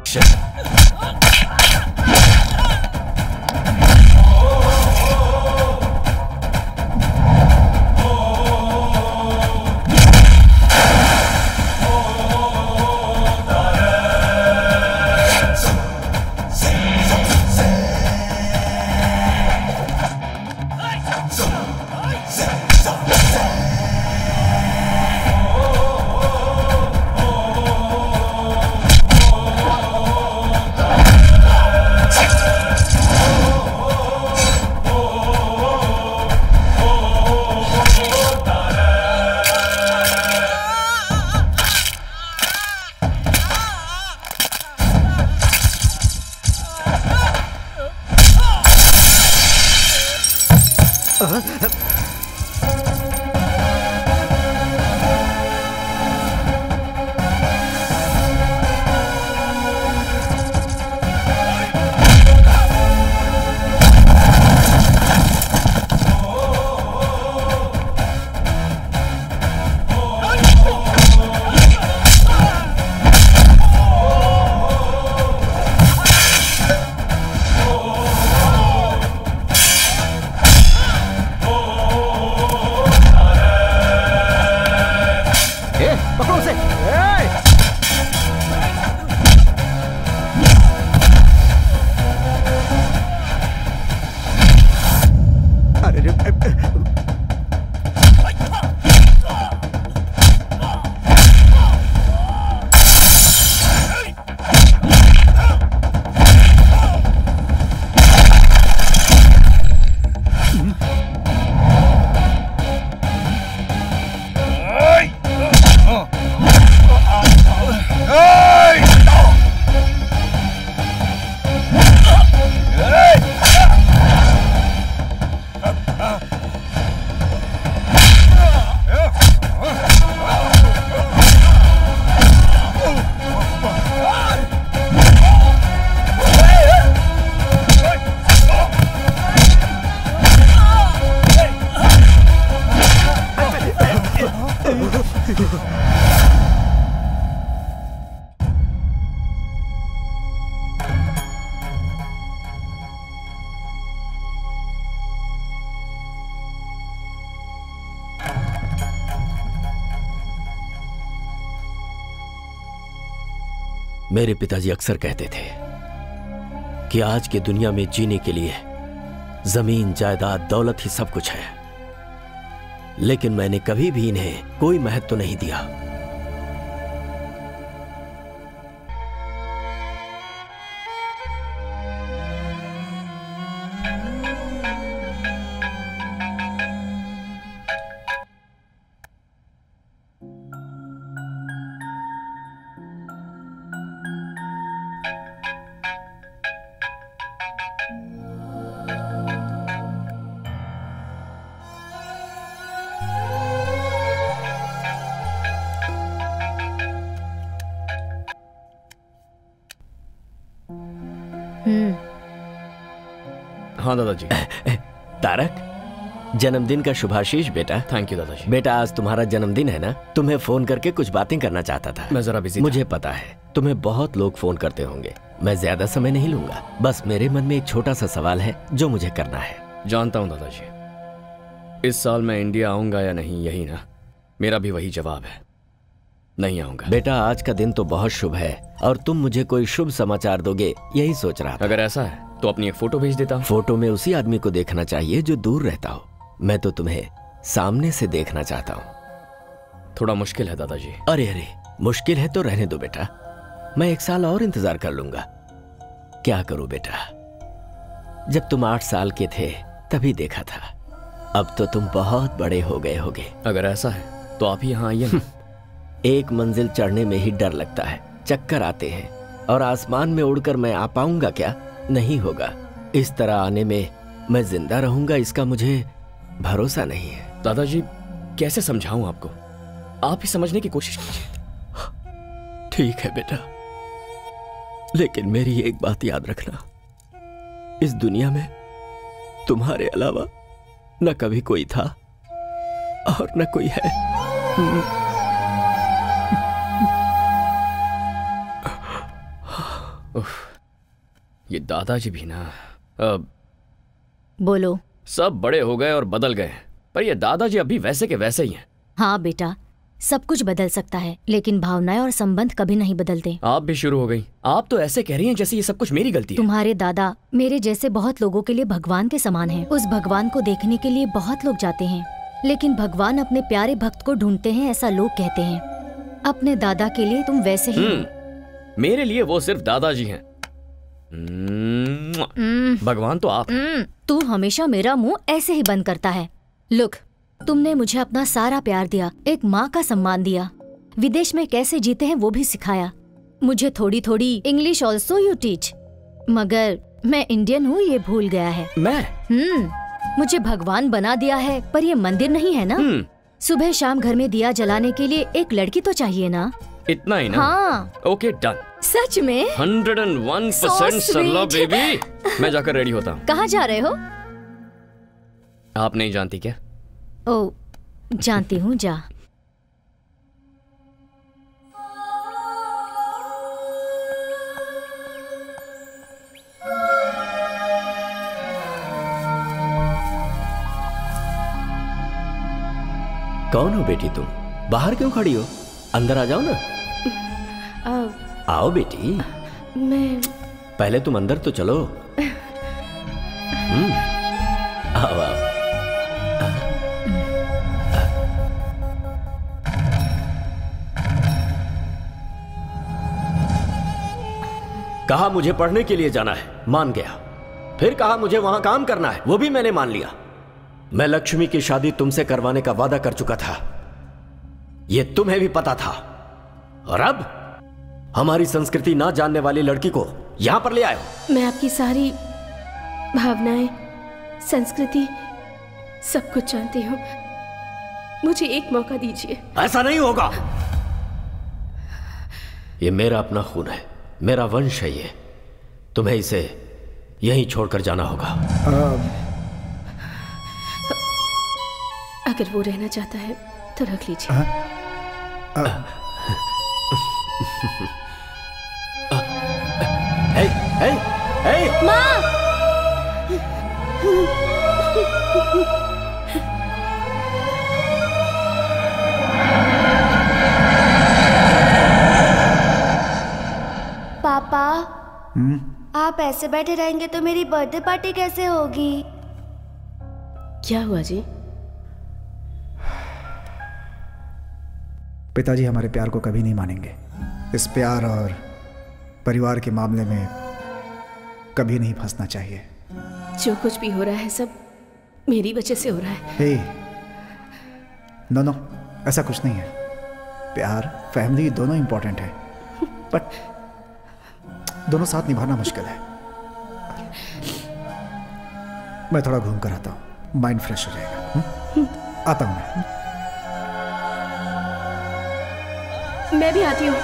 Action. मेरे पिताजी अक्सर कहते थे कि आज की दुनिया में जीने के लिए जमीन, जायदाद, दौलत ही सब कुछ है, लेकिन मैंने कभी भी इन्हें कोई महत्व नहीं दिया। हाँ दादाजी। तारक, जन्मदिन का शुभाशीष बेटा। थैंक यू दादाजी। बेटा आज तुम्हारा जन्मदिन है ना, तुम्हें फोन करके कुछ बातें करना चाहता था। मैं जरा बिजी मुझे पता है तुम्हें बहुत लोग फोन करते होंगे, मैं ज्यादा समय नहीं लूंगा। बस मेरे मन में एक छोटा सा सवाल है जो मुझे करना है। जानता हूँ दादाजी, इस साल मैं इंडिया आऊंगा या नहीं, यही ना? मेरा भी वही जवाब है, नहीं आऊंगा। बेटा आज का दिन तो बहुत शुभ है और तुम मुझे कोई शुभ समाचार दोगे यही सोच रहा था। अगर ऐसा है तो अपनी एक फोटो भेज देता हूँ। फोटो में उसी आदमी को देखना चाहिए जो दूर रहता हो, मैं तो तुम्हें सामने से देखना चाहता हूँ। थोड़ा मुश्किल है दादाजी। अरे अरे, मुश्किल है तो रहने दो बेटा, मैं 1 साल और इंतजार कर लूंगा। क्या करूं बेटा, जब तुम 8 साल के थे तभी देखा था, अब तो तुम बहुत बड़े हो गए होगे। अगर ऐसा है तो आप ही यहाँ आइए ना। एक मंजिल चढ़ने में ही डर लगता है, चक्कर आते हैं, और आसमान में उड़कर मैं आ पाऊंगा क्या? नहीं होगा। इस तरह आने में मैं जिंदा रहूंगा इसका मुझे भरोसा नहीं है। दादाजी कैसे समझाऊं आपको, आप ही समझने की कोशिश कीजिए। ठीक है बेटा, लेकिन मेरी एक बात याद रखना, इस दुनिया में तुम्हारे अलावा न कभी कोई था और न कोई है। ये दादाजी भी ना बोलो। सब बड़े हो गए और बदल गए, पर ये दादाजी अभी वैसे के वैसे ही हैं। हाँ बेटा, सब कुछ बदल सकता है लेकिन भावनाएं और संबंध कभी नहीं बदलते। आप भी शुरू हो गई। आप तो ऐसे कह रही हैं जैसे ये सब कुछ मेरी गलती है। तुम्हारे दादा मेरे जैसे बहुत लोगों के लिए भगवान के समान हैं। उस भगवान को देखने के लिए बहुत लोग जाते हैं, लेकिन भगवान अपने प्यारे भक्त को ढूंढते हैं, ऐसा लोग कहते हैं। अपने दादा के लिए तुम वैसे ही मेरे लिए वो सिर्फ दादाजी हैं। भगवान तो आप। तू हमेशा मेरा मुंह ऐसे ही बंद करता है। लुक, तुमने मुझे अपना सारा प्यार दिया, एक माँ का सम्मान दिया, विदेश में कैसे जीते हैं वो भी सिखाया। मुझे थोड़ी थोड़ी इंग्लिश ऑल्सो यू टीच, मगर मैं इंडियन हूँ ये भूल गया है। मैं मुझे भगवान बना दिया है, पर ये मंदिर नहीं है ना। सुबह शाम घर में दिया जलाने के लिए एक लड़की तो चाहिए ना। इतना ही ना? हाँ। Okay done. सच में 101% सरला बेबी। मैं जाकर रेडी होता हूँ। कहाँ जा रहे हो? आप नहीं जानती क्या? ओ, जानती हूँ, जा। कौन हो बेटी तुम? बाहर क्यों खड़ी हो? अंदर आ जाओ ना। आओ बेटी। मैं पहले तुम अंदर तो चलो। आओ आओ। कहा मुझे पढ़ने के लिए जाना है, मान गया। फिर कहा मुझे वहां काम करना है, वो भी मैंने मान लिया। मैं लक्ष्मी की शादी तुमसे करवाने का वादा कर चुका था, ये तुम्हें भी पता था। और अब हमारी संस्कृति ना जानने वाली लड़की को यहां पर ले आए हो। मैं आपकी सारी भावनाएं, संस्कृति, सब कुछ जानती हूँ। मुझे एक मौका दीजिए। ऐसा नहीं होगा। ये मेरा अपना खून है, मेरा वंश है ये। तुम्हें इसे यहीं छोड़कर जाना होगा। अगर वो रहना चाहता है तो रख लीजिए। माँ! पापा, आप ऐसे बैठे रहेंगे तो मेरी बर्थडे पार्टी कैसे होगी? क्या हुआ जी? पिताजी हमारे प्यार को कभी नहीं मानेंगे। इस प्यार और परिवार के मामले में कभी नहीं फंसना चाहिए। जो कुछ भी हो रहा है सब मेरी वजह से हो रहा है। हे, नो, ऐसा कुछ नहीं है। प्यार, फैमिली दोनों इंपॉर्टेंट है, बट दोनों साथ निभाना मुश्किल है। मैं थोड़ा घूम कर आता हूँ, माइंड फ्रेश हो जाएगा। आता हूँ मैं। मैं भी आती हूँ।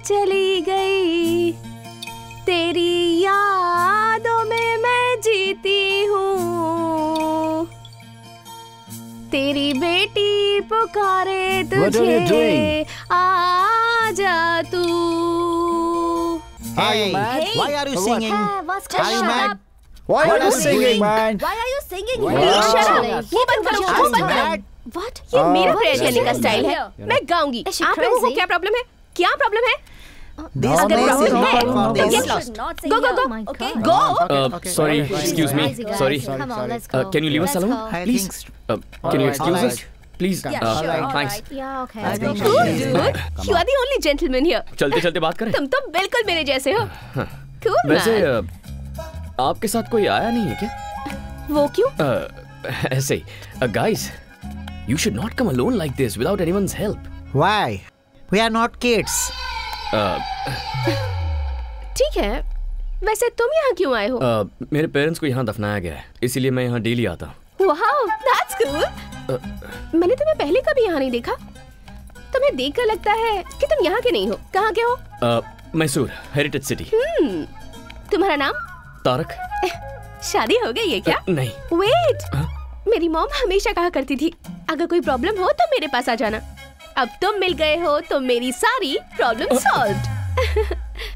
चली गई तेरी यादों में मैं जीती हूँ। तेरी बेटी पुकारे तुझे, आजा तू। Hey, why are you singing? What's Are you mad? Why are you singing, man? Why are you singing. वो बंद करो, वो बंद करो। What? ये मेरा प्रेयर करने का स्टाइल है। मैं गाऊंगी। आप लोगों को क्या प्रॉब्लम है? क्या प्रॉब्लम है? अगर प्रॉब्लम है, then get lost. Go, go, go. Okay. Go. Sorry, excuse me. Sorry. Come on, let's go. Can you leave us Let's alone, go. please? Can you excuse us? Please. Thanks. Yeah, okay. Cool, dude. You are the only gentleman here. चलते चलते बात करें। तुम तो बिल्कुल मेरे जैसे हो। Cool, वैसे man. आपके साथ कोई आया नहीं है क्या? वो क्यों? ऐसे ही। Guys, you should not come alone like this without anyone's help. Why? We are not kids. ठीक है। वैसे तुम यहाँ क्यों आए हो? मेरे पेरेंट्स को यहाँ दफनाया गया है, इसीलिए मैं यहाँ डेली आता हूँ। Wow, that's cool. मैंने तुम्हें पहले कभी यहाँ नहीं देखा। तुम्हें देखकर लगता है कि तुम यहाँ के नहीं हो। कहाँ के हो? Mysore, heritage city. तुम्हारा नाम? तारक। शादी हो गई है क्या? नहीं। वेट, मेरी मॉम हमेशा कहा करती थी अगर कोई प्रॉब्लम हो तो मेरे पास आ जाना। अब तुम मिल गए हो तो मेरी सारी प्रॉब्लम सॉल्व्ड।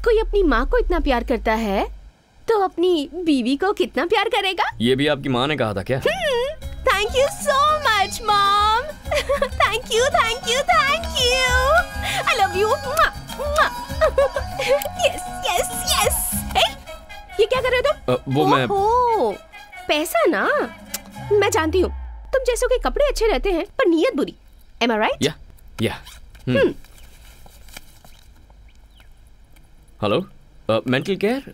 कोई अपनी माँ को इतना प्यार करता है तो अपनी बीवी को कितना प्यार करेगा? ये भी आपकी माँ ने कहा था क्या? Thank you so much mom. Thank you, thank you, thank you. I love you. Yes yes yes. ये क्या कर रहे हो तुम? वो मैं पैसा ना, मैं जानती हूँ तुम जैसों के कपड़े अच्छे रहते हैं पर नीयत बुरी। Am I right? या। Hello, mental care?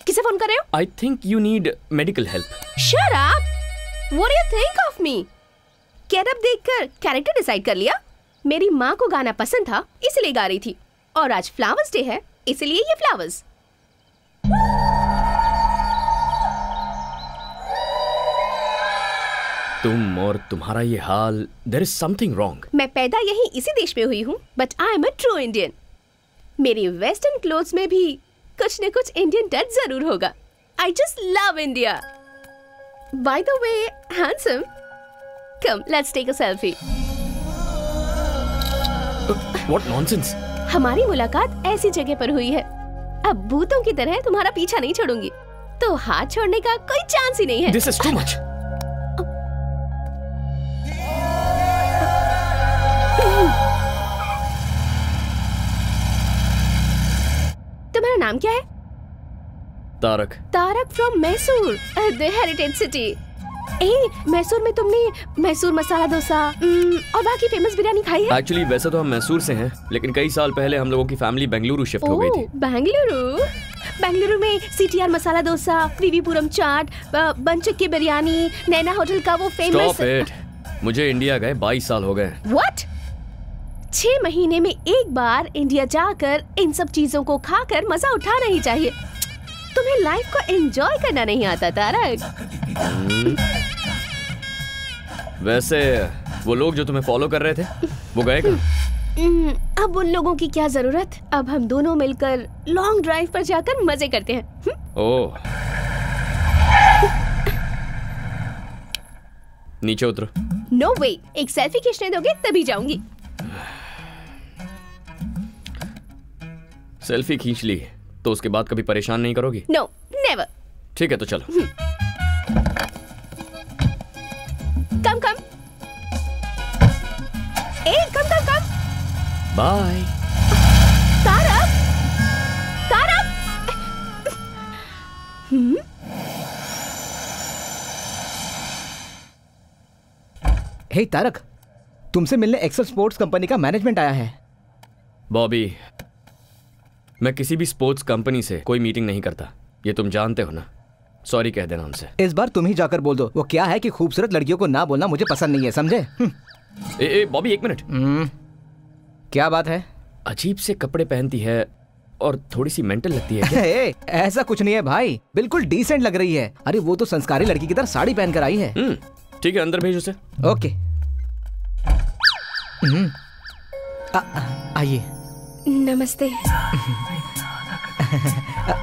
किसे फोन कर रहे हो? I think you need medical help. Shut up! What do you think of me? Getup देखकर कैरेक्टर डिसाइड कर लिया? मेरी माँ को गाना पसंद था इसलिए गा रही थी, और आज फ्लावर्स डे है इसलिए ये फ्लावर्स। तुम और तुम्हारा ये हाल, देयर इज समथिंग रॉन्ग। मैं पैदा यही इसी देश में हुई हूँ, but I am a true Indian. मेरी वेस्टर्न क्लोथ्स में भी कुछ न कुछ इंडियन टच जरूर होगा। I just love India. By the way handsome, come let's take a selfie. What nonsense. हमारी मुलाकात ऐसी जगह पर हुई है, अब भूतों की तरह तुम्हारा पीछा नहीं छोड़ूंगी, तो हाथ छोड़ने का कोई चांस ही नहीं है। This is too much. तुम्हारा नाम क्या है? Tarak. Tarak from Mysore, the heritage city. Mysore में तुमने मैसूर मसाला डोसा और बाकी फेमस बिरयानी खाई है? एक्चुअली वैसे तो हम मैसूर से हैं, लेकिन कई साल पहले हम लोगों की फैमिली बेंगलुरु शिफ्ट हो गई थी। बेंगलुरु में सीटीआर मसाला डोसा, वीवीपुरम चाट, बनचक्की बिरयानी, नैना होटल का वो फेमस। Stop it. मुझे इंडिया गए 22 साल हो गए। व्हाट? 6 महीने में एक बार इंडिया जाकर इन सब चीजों को खाकर मजा उठाना ही चाहिए। तुम्हें लाइफ को एंजॉय करना नहीं आता तारक। वैसे वो लोग जो तुम्हें फॉलो कर रहे थे वो गए कहाँ? अब उन लोगों की क्या जरूरत। अब हम दोनों मिलकर लॉन्ग ड्राइव पर जाकर मजे करते हैं। ओह, नीचे उतरो। नो वे, एक सेल्फी खींचने दोगे तभी जाऊंगी। सेल्फी खींच ली तो उसके बाद कभी परेशान नहीं करोगी? No, never. ठीक है तो चलो। Come come. Come come come. Bye. Tarak, Tarak. Hey Tarak, तुमसे मिलने एक्सेल स्पोर्ट्स कंपनी का मैनेजमेंट आया है। बॉबी, मैं किसी भी स्पोर्ट्स कंपनी से कोई मीटिंग नहीं करता, ये तुम जानते हो ना। सॉरी कह देना उनसे। इस बार तुम ही जाकर बोल दो। वो क्या है कि खूबसूरत लड़कियों को ना बोलना मुझे पसंद नहीं है, समझे? बॉबी एक मिनट। क्या बात है? अजीब से कपड़े पहनती है और थोड़ी सी मेंटल लगती है क्या? ऐसा कुछ नहीं है भाई, बिल्कुल डिसेंट लग रही है। अरे वो तो संस्कारी लड़की की तरह साड़ी पहन कर आई है। ठीक है, अंदर भेज उसे। ओके। आइए। नमस्ते।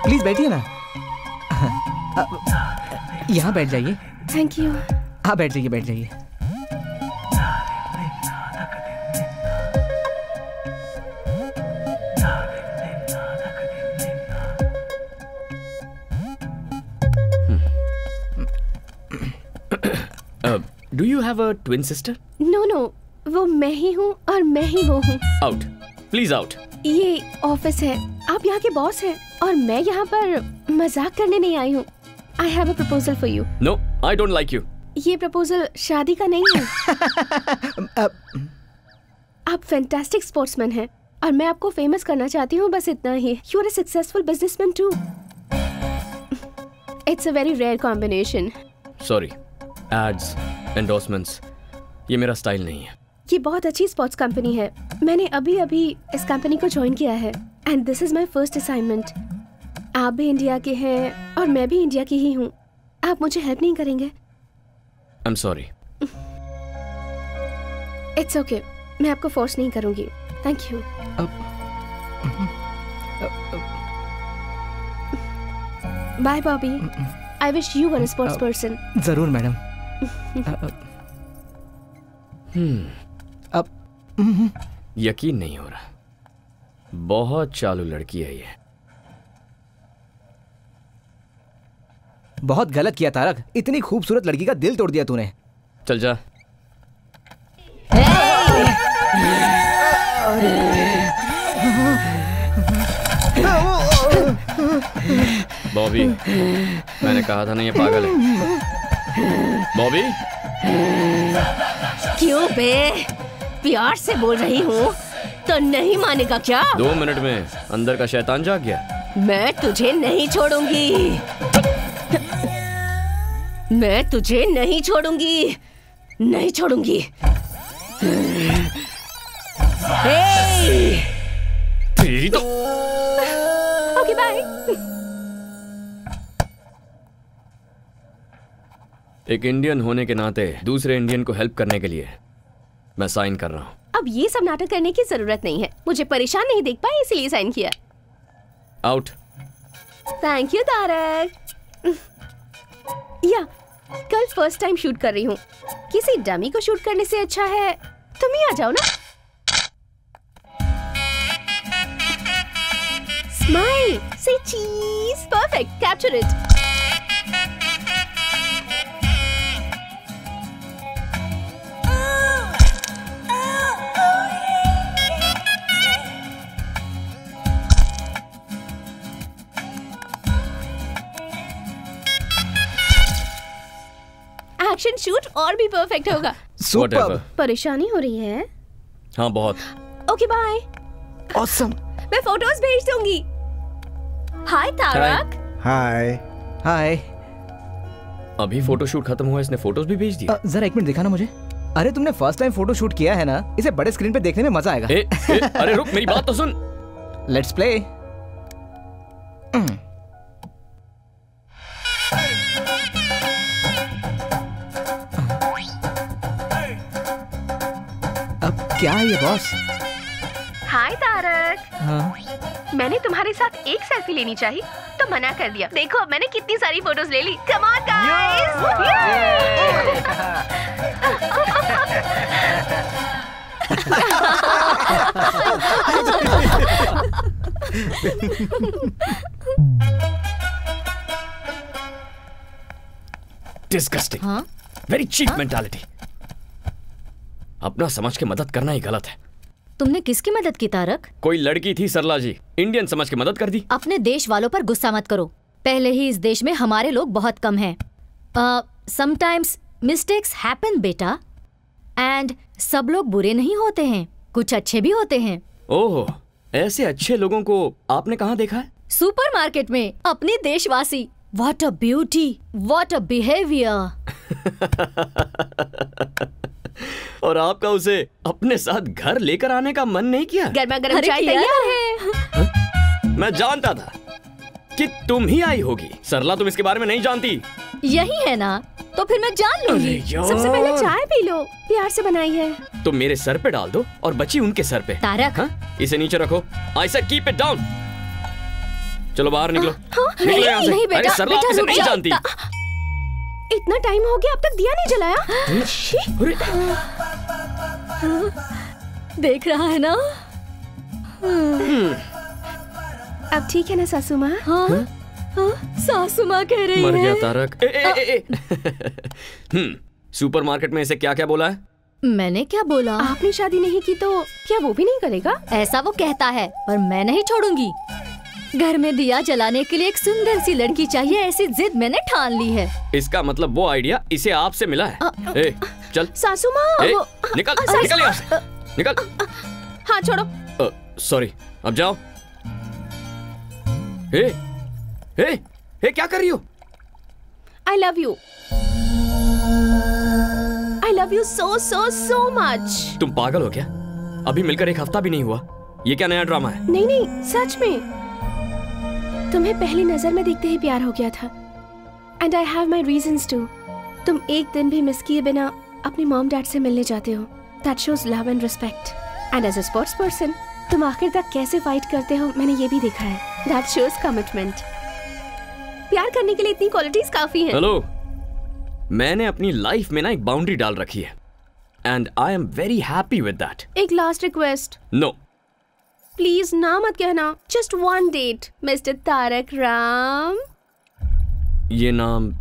प्लीज बैठिए ना। यहाँ बैठ जाइए। Thank you. हाँ बैठ जाइए, बैठ जाइए। Do you have a twin sister? No no, वो मैं ही हूँ और मैं ही वो हूँ। Out, please out. ये ऑफिस है, आप यहाँ के बॉस हैं और मैं यहाँ पर मजाक करने नहीं आई हूँ। I have a proposal for you. No, I don't like you. ये प्रपोजल शादी का नहीं है। आप फैंटास्टिक स्पोर्ट्समैन हैं और मैं आपको फेमस करना चाहती हूँ, बस इतना ही। You are a successful businessman too. It's a very rare combination. Sorry, ads, endorsements, ये मेरा स्टाइल नहीं है। ये बहुत अच्छी स्पोर्ट्स कंपनी है। मैंने अभी अभी इस कंपनी को ज्वाइन किया है and this is my first assignment. आप भी इंडिया के हैं और मैं भी इंडिया की ही हूँ। आप मुझे हेल्प नहीं करेंगे? I am sorry. It's okay, मैं आपको फोर्स नहीं करूंगी। Thank you. Bye Bobby. I wish you were a sports person. जरूर मैडम। अब यकीन नहीं हो रहा, बहुत चालू लड़की है ये। बहुत गलत किया तारक, इतनी खूबसूरत लड़की का दिल तोड़ दिया तूने। चल जा। बॉबी, मैंने कहा था ना ये पागल है। बॉबी, क्यों बे? प्यार से बोल रही हूँ तो नहीं मानेगा क्या? 2 मिनट में अंदर का शैतान जाग गया। मैं तुझे नहीं छोड़ूंगी। मैं तुझे नहीं छोड़ूंगी, नहीं छोड़ूंगी। तेरी तो। Okay bye. एक इंडियन होने के नाते दूसरे इंडियन को हेल्प करने के लिए मैं साइन कर रहा हूँ। अब ये सब नाटक करने की जरूरत नहीं है। मुझे परेशान नहीं देख पाए इसलिए साइन किया। आउट। Thank you Tarak. या कल फर्स्ट टाइम शूट कर रही हूँ। किसी डमी को शूट करने से अच्छा है तुम ही आ जाओ ना। स्माइल, से चीज। Perfect, capture it. Action shoot और भी परफेक्ट होगा। Whatever. परेशानी हो रही है? हाँ बहुत। Okay bye. ऑसम। मैं फोटोज भेज दूंगी। हाय तारक। हाय। हाय। अभी फोटोशूट खत्म हुआ, इसने फोटोज भी भेज दिए। जरा एक मिनट दिखाना मुझे। अरे तुमने फर्स्ट टाइम फोटो शूट किया है ना, इसे बड़े स्क्रीन पे देखने में मजा आएगा। अरे रुक, मेरी बात तो सुन। Let's play. अब क्या है ये बॉस? हाय तारक। हाँ। मैंने तुम्हारे साथ एक सेल्फी लेनी चाहिए तो मना कर दिया। देखो मैंने कितनी सारी फोटोज ले ली। Come on guys. डिस्गस्टिंग। हाँ? Very cheap mentality. अपना समझ के मदद करना ही गलत है। तुमने किसकी मदद की तारक? कोई लड़की थी सरला जी, इंडियन समझ के मदद कर दी। अपने देश वालों पर गुस्सा मत करो। पहले ही इस देश में हमारे लोग बहुत कम हैं। समटाइम्स मिस्टेक्स हैपन बेटा, एंड सब लोग बुरे नहीं होते हैं, कुछ अच्छे भी होते हैं। ओह, ऐसे अच्छे लोगों को आपने कहाँ देखा है? सुपरमार्केट में अपने देशवासी। What a beauty, what a behaviour. और आपका उसे अपने साथ घर लेकर आने का मन नहीं किया? गर्मा गर्म चाय तैयार है। मैं जानता था कि तुम ही आई होगी। सरला तुम इसके बारे में नहीं जानती। यही है ना, तो फिर मैं जान लूंगी। सबसे पहले चाय पी लो, प्यार से बनाई है। तो मेरे सर पे डाल दो और बची उनके सर पे। तारक। हाँ? इसे नीचे रखो। I said keep it down. चलो बाहर निकलो। निकलो यहाँ से। नहीं बेटा, अरे सरला आप इसे नहीं जानती। इतना टाइम हो गया अब तक दिया नहीं जलाया। देख रहा है ना? अब ठीक है ना सासू माँ? हाँ? हाँ? सासू माँ कह रही मर है। गया तारक। सुपरमार्केट में इसे क्या क्या बोला है? मैंने क्या बोला? आपने शादी नहीं की तो क्या वो भी नहीं करेगा? ऐसा वो कहता है, पर मैं नहीं छोड़ूंगी। घर में दिया जलाने के लिए एक सुंदर सी लड़की चाहिए, ऐसी जिद मैंने ठान ली है। इसका मतलब वो आइडिया इसे आपसे मिला है? ए, चल। सासू माँ, निकल निकल यहाँ से, निकल। हाँ छोड़ो। सॉरी, अब जाओ। क्या कर रही हो? I love you. I love you so much. तुम पागल हो क्या? अभी मिलकर एक हफ्ता भी नहीं हुआ, ये क्या नया ड्रामा है? नहीं, सच में तुम्हें पहली नजर में देखते ही प्यार हो गया था। And I have my reasons too. तुम एक दिन भी मिस किए बिना अपने मॉम डैड से मिलने जाते हो। That shows love and respect. And as a sports person, तुम आखिर तक कैसे फाइट करते हो मैंने ये भी देखा है। That shows commitment. प्यार करने के लिए इतनी क्वालिटीज काफी हैं। हेलो, मैंने अपनी लाइफ में ना एक बाउंड्री डाल रखी है and I am very happy with that. एक लास्ट रिक्वेस्ट। नो प्लीज ना मत कहना। Just one date mister Tarak Ram. ये नाम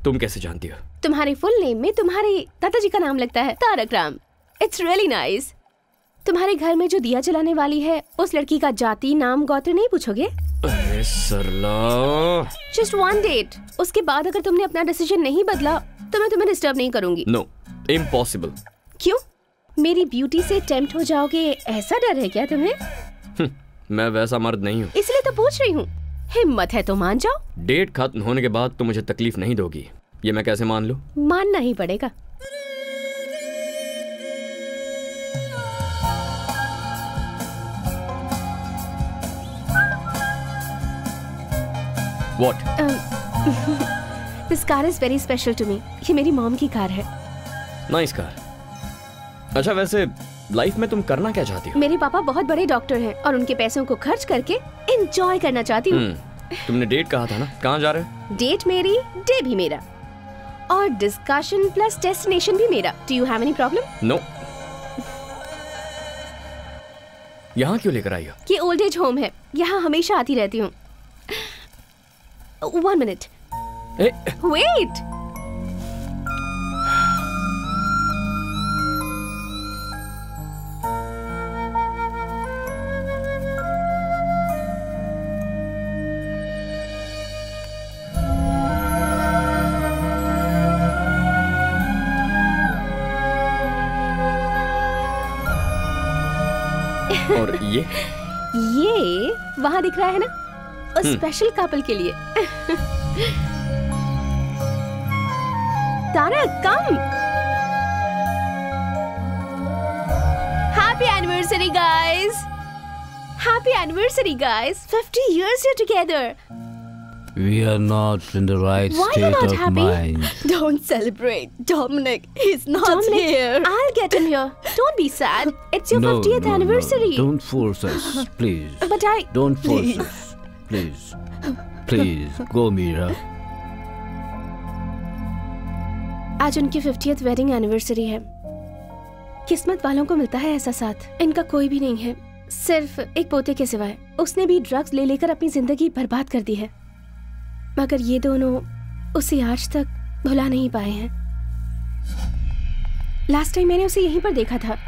तुम कैसे जानती हो? तुम्हारे फुल नेम में तुम्हारे दादाजी का नाम लगता है, Tarak Ram. It's really nice. तुम्हारे घर में जो दिया जलाने वाली है उस लड़की का जाति नाम गोत्र नहीं पूछोगे? अरे सरला, जस्ट वन डेट। उसके बाद अगर तुमने अपना डिसीजन नहीं बदला तो मैं तुम्हें डिस्टर्ब नहीं करूंगी। No, impossible. क्यों? मेरी ब्यूटी से टेम्प्ट हो जाओगे ऐसा डर है क्या तुम्हें? मैं वैसा मर्द नहीं हूँ। इसलिए तो पूछ रही हूँ। हिम्मत है तो मान जाओ। डेट खत्म होने के बाद तुम मुझे तकलीफ नहीं दोगी, ये मैं कैसे मान लूं? मानना ही पड़ेगा। What? This car is very special to me. ये मेरी मॉम की कार है। Nice car. अच्छा, वैसे लाइफ में तुम करना क्या चाहती हो? मेरे पापा बहुत बड़े डॉक्टर हैं और उनके पैसों को खर्च करके एंजॉय करना चाहती हूँ। तुमने डेट कहा था ना, कहाँ जा रहे हो? डेट मेरी, डे भी मेरा और डिस्कशन प्लस डेस्टिनेशन भी मेरा। Do you have any problem? No. यहाँ क्यों लेकर आई हो? ये ओल्ड एज होम है, यहाँ हमेशा आती रहती हूँ। 1 minute. Wait. और ये वहाँ दिख रहा है ना, उस स्पेशल कपल के लिए। Tarak, come. Happy anniversary guys. Happy anniversary guys. 50 years you're together. We are not in the right Why state you're not of happy? mind. Don't celebrate, Dominic. He's not Dominic, here. I'll get him here. Don't be sad. It's your No, 50th no, anniversary. No. Don't force us, please. But Don't force us, please. Please, go, Mira. आज उनकी 50th wedding anniversary है। किस्मत वालों को मिलता है ऐसा साथ। इनका कोई भी नहीं है, सिर्फ एक पोते के सिवाय। उसने भी ड्रग्स ले लेकर अपनी जिंदगी बर्बाद कर दी है, मगर ये दोनों उसे आज तक भुला नहीं पाए हैं। लास्ट टाइम मैंने उसे यहीं पर देखा था।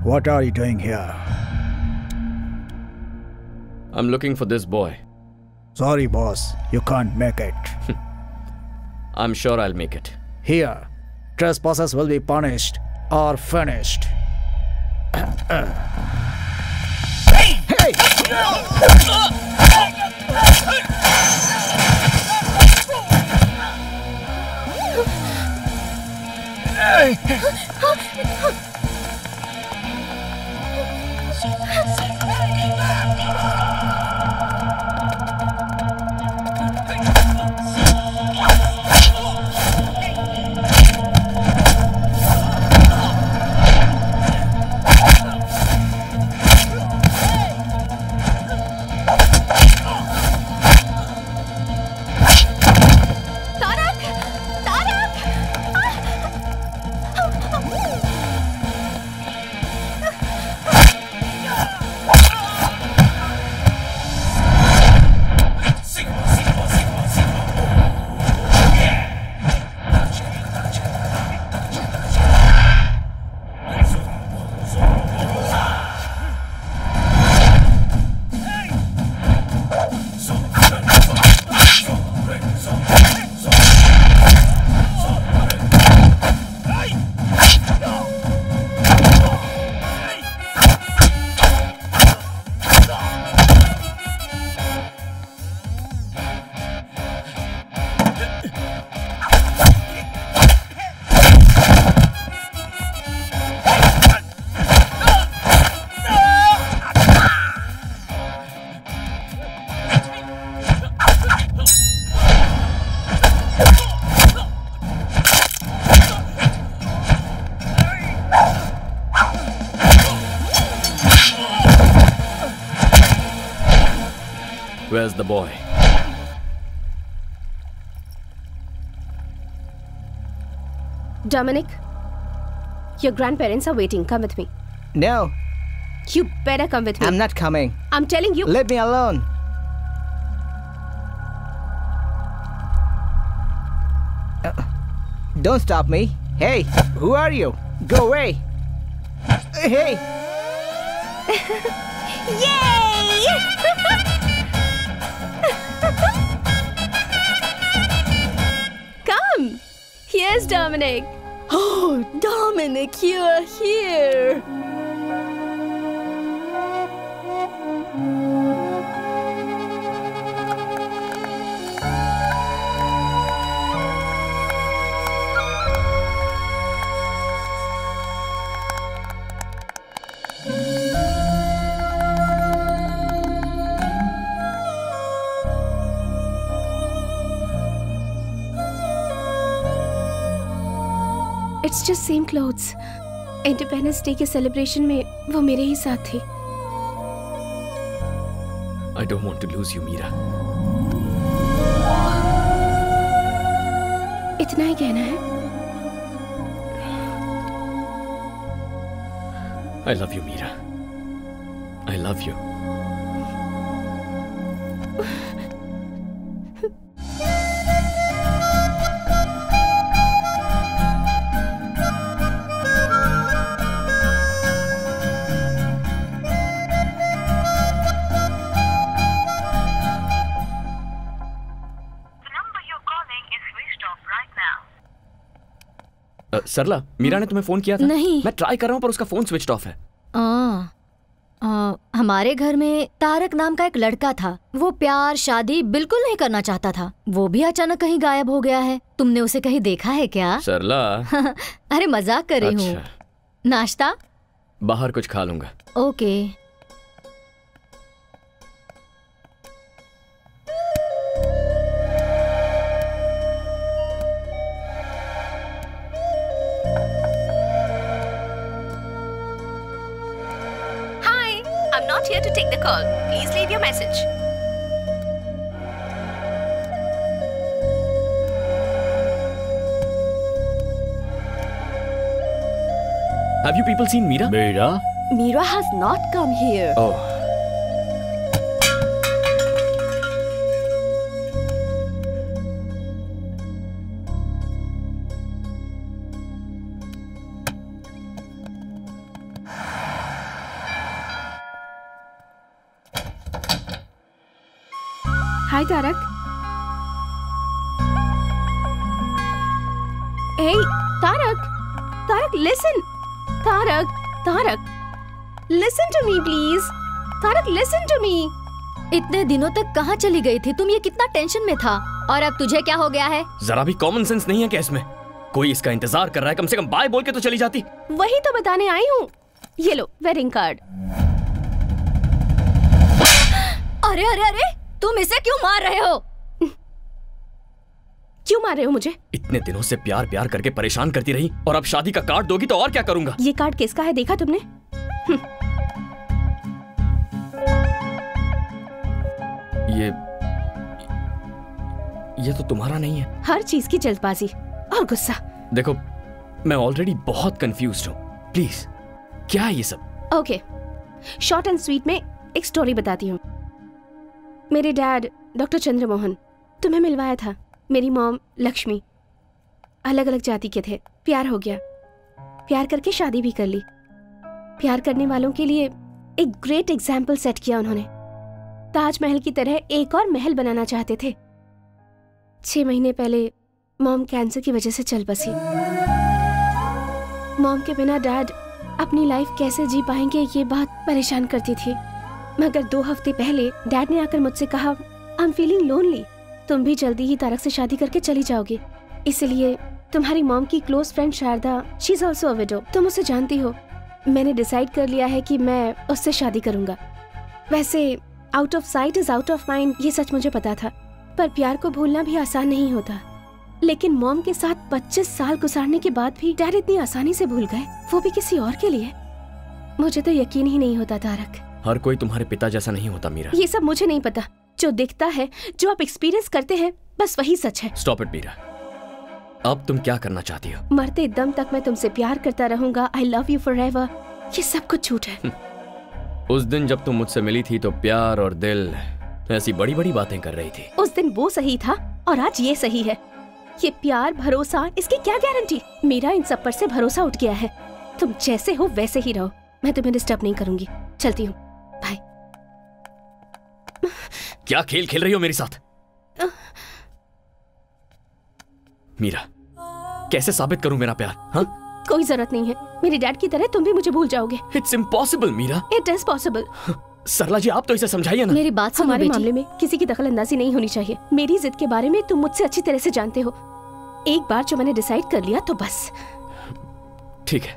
What are you doing here? I'm looking for this boy. Sorry, boss. You can't make it. I'm sure I'll make it. Here, trespassers will be punished or finished. Hey! Where's the boy? Dominic, your grandparents are waiting. Come with me. No, You better come with me. I'm not coming. I'm telling you. Leave me alone. Don't stop me. Hey, who are you? Go away. Hey. Yay! Come. Here's Dominic. Oh, Dominic, you're here. It's just same clothes. Independence day के celebration में वो मेरे ही साथ थी. I don't want to lose you, Meera. इतना ही कहना है. I love you, Meera. I love you. सरला, मीरा ने तुम्हें फोन किया था? नहीं। मैं ट्राई कर रहा हूँ पर उसका फोन स्विच ऑफ है। हमारे घर में तारक नाम का एक लड़का था। वो प्यार शादी बिल्कुल नहीं करना चाहता था। वो भी अचानक कहीं गायब हो गया है। तुमने उसे कहीं देखा है क्या? सरला। अरे मजाक कर रही हूँ। नाश्ता? बाहर कुछ खा लूंगा। Okay. I'm not here to take the call. Please leave your message. Have you people seen Meera? Meera? Meera has not come here. Oh. Hi, Tarak. Hey, Tarak. Tarak, listen. Tarak. Listen to me, please. Tarak, listen to me. इतने दिनों तक कहाँ चली गई थी तुम? ये कितना टेंशन में था और अब तुझे क्या हो गया है? जरा भी कॉमन सेंस नहीं है क्या इसमें? कोई इसका इंतजार कर रहा है, कम से कम बाय बोल के तो चली जाती। वही तो बताने आई हूँ। ये लो वेडिंग कार्ड। अरे अरे अरे, तुम इसे क्यों मार रहे हो? क्यों मार रहे हो मुझे? इतने दिनों से प्यार प्यार करके परेशान करती रही और अब शादी का कार्ड दोगी तो और क्या करूंगा? ये कार्ड किसका है देखा तुमने? ये तो तुम्हारा नहीं है। हर चीज की जल्दबाजी और गुस्सा। देखो, मैं ऑलरेडी बहुत कंफ्यूज्ड हूँ। प्लीज, क्या है ये सब? ओके, शॉर्ट एंड स्वीट में एक स्टोरी बताती हूँ। मेरे डैड डॉक्टर चंद्रमोहन तुम्हें मिलवाया था। मेरी मॉम लक्ष्मी अलग अलग जाति के थे। प्यार हो गया, प्यार करके शादी भी कर ली। प्यार करने वालों के लिए एक ग्रेट एग्जाम्पल सेट किया उन्होंने। ताजमहल की तरह एक और महल बनाना चाहते थे। 6 महीने पहले मॉम कैंसर की वजह से चल बसी। मॉम के बिना डैड अपनी लाइफ कैसे जी पाएंगे ये बात परेशान करती थी। मगर 2 हफ्ते पहले डैड ने आकर मुझसे कहा, आई एम फीलिंग लोनली, तुम भी जल्दी ही तारक से शादी करके चली जाओगी। इसलिए तुम्हारी मॉम की close friend Sharada, she is also a widow, तुम उसे जानती हो। मैंने डिसाइड कर लिया है कि मैं उससे शादी करूंगा। वैसे out of site is out of mind, ये सच मुझे पता था, पर प्यार को भूलना भी आसान नहीं होता। लेकिन मॉम के साथ 25 साल गुजारने के बाद भी डैड इतनी आसानी से भूल गए, वो भी किसी और के लिए। मुझे तो यकीन ही नहीं होता तारक। हर कोई तुम्हारे पिता जैसा नहीं होता मीरा। ये सब मुझे नहीं पता। जो दिखता है, जो आप एक्सपीरियंस करते हैं, बस वही सच है। Stop it Meera. अब तुम क्या करना चाहती हो? मरते दम तक मैं तुमसे प्यार करता रहूंगा। I love you forever. ये सब कुछ झूठ है। उस दिन जब तुम मुझसे मिली थी तो प्यार और दिल ऐसी बड़ी बड़ी बातें कर रही थी। उस दिन वो सही था और आज ये सही है। ये प्यार, भरोसा, इसकी क्या गारंटी? मेरा इन सब पर से भरोसा उठ गया है। तुम जैसे हो वैसे ही रहो। मैं तुम्हें डिस्टर्ब नहीं करूंगी। चलती हूँ। बाय। क्या खेल खेल रही हो मेरे साथ? मीरा, कैसे साबित करूं मेरा प्यार? हाँ? कोई जरूरत नहीं है। मेरे डैड की तरह तुम भी मुझे भूल जाओगे। It's impossible Meera. It is possible. Sarla ji, आप तो इसे समझाइए ना। मेरी बात सुनो हमारे बेटी। मामले में किसी की दखलंदाजी नहीं होनी चाहिए। मेरी जिद के बारे में तुम मुझसे अच्छी तरह से जानते हो। एक बार जो मैंने डिसाइड कर लिया तो बस। ठीक है,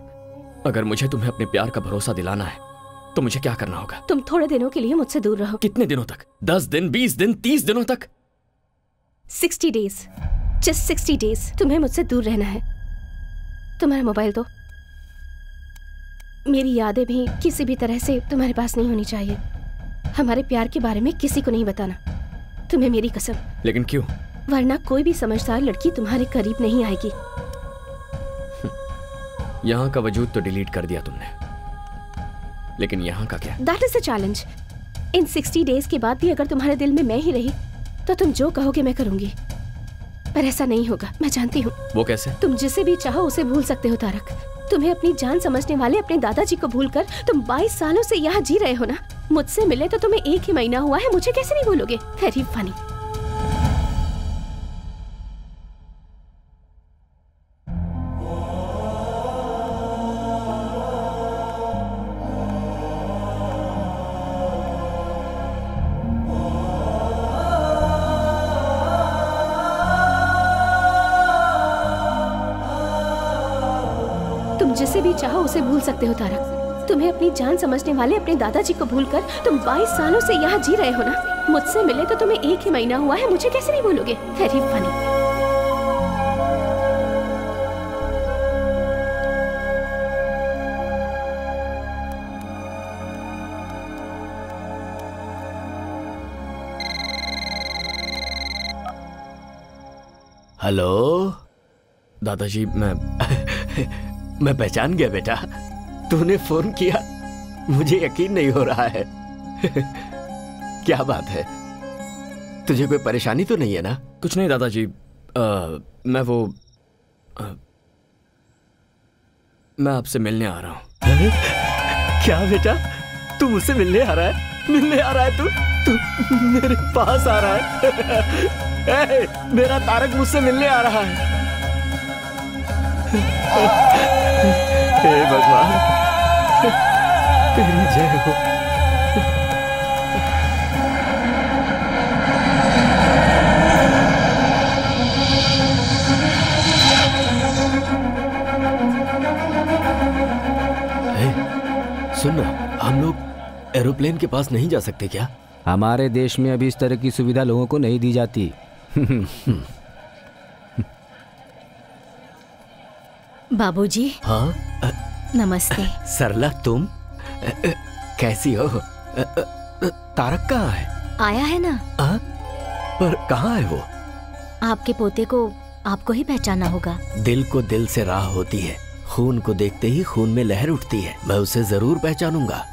अगर मुझे तुम्हें अपने प्यार का भरोसा दिलाना है तो मुझे क्या करना होगा? तुम थोड़े दिनों के लिए मुझसे दूर रहो। कितने दिनों तक? 10 दिन, 20 दिन, 30 दिनों तक? 60 डेज। जस्ट 60 डेज तुम्हें मुझसे दूर रहना है। तुम्हारा मोबाइल दो। मेरी यादें भी किसी भी तरह से तुम्हारे पास नहीं होनी चाहिए। हमारे प्यार के बारे में किसी को नहीं बताना। तुम्हें मेरी कसम। लेकिन क्यों? वरना कोई भी समझदार लड़की तुम्हारे करीब नहीं आएगी। यहाँ का वजूद तो डिलीट कर दिया तुमने, लेकिन यहाँ का क्या? That is a challenge. In 60 days के बाद भी अगर तुम्हारे दिल में मैं ही रही तो तुम जो कहोगे मैं करूंगी। पर ऐसा नहीं होगा, मैं जानती हूँ। वो कैसे? तुम जिसे भी चाहो उसे भूल सकते हो तारक। तुम्हें अपनी जान समझने वाले अपने दादाजी को भूलकर तुम 22 सालों से यहाँ जी रहे हो ना। मुझसे मिले तो तुम्हें 1 ही महीना हुआ है, मुझे कैसे नहीं भूलोगे? Very funny. जिसे भी चाहो उसे भूल सकते हो तारक। तुम्हें अपनी जान समझने वाले अपने दादाजी को भूलकर तुम 22 सालों से यहाँ जी रहे हो ना। मुझसे मिले तो तुम्हें 1 ही महीना हुआ है, मुझे कैसे नहीं भूलोगे? Very funny. हेलो दादाजी, मैं पहचान गया बेटा। तूने फोन किया, मुझे यकीन नहीं हो रहा है। क्या बात है? तुझे कोई परेशानी तो नहीं है ना? कुछ नहीं दादाजी। मैं आपसे मिलने आ रहा हूँ। क्या बेटा, तू मुझसे मिलने आ रहा है? मिलने आ रहा है तू मेरे पास आ रहा है? मेरा तारक मुझसे मिलने आ रहा है। हे भगवान, तेरी जय हो। सुन ना, हम लोग एरोप्लेन के पास नहीं जा सकते क्या? हमारे देश में अभी इस तरह की सुविधा लोगों को नहीं दी जाती। बाबूजी। हाँ? नमस्ते। सरला, तुम कैसी हो? तारक कहाँ है? आया है ना। पर कहाँ है वो? आपके पोते को आपको ही पहचाना होगा। दिल को दिल से राह होती है। खून को देखते ही खून में लहर उठती है। मैं उसे जरूर पहचानूंगा।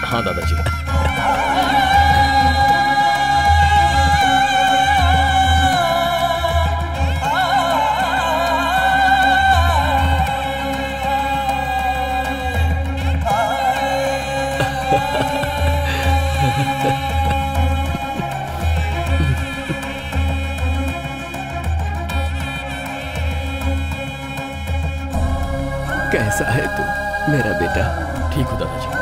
हाँ दादाजी। कैसा है तू मेरा बेटा? ठीक हो दादाजी।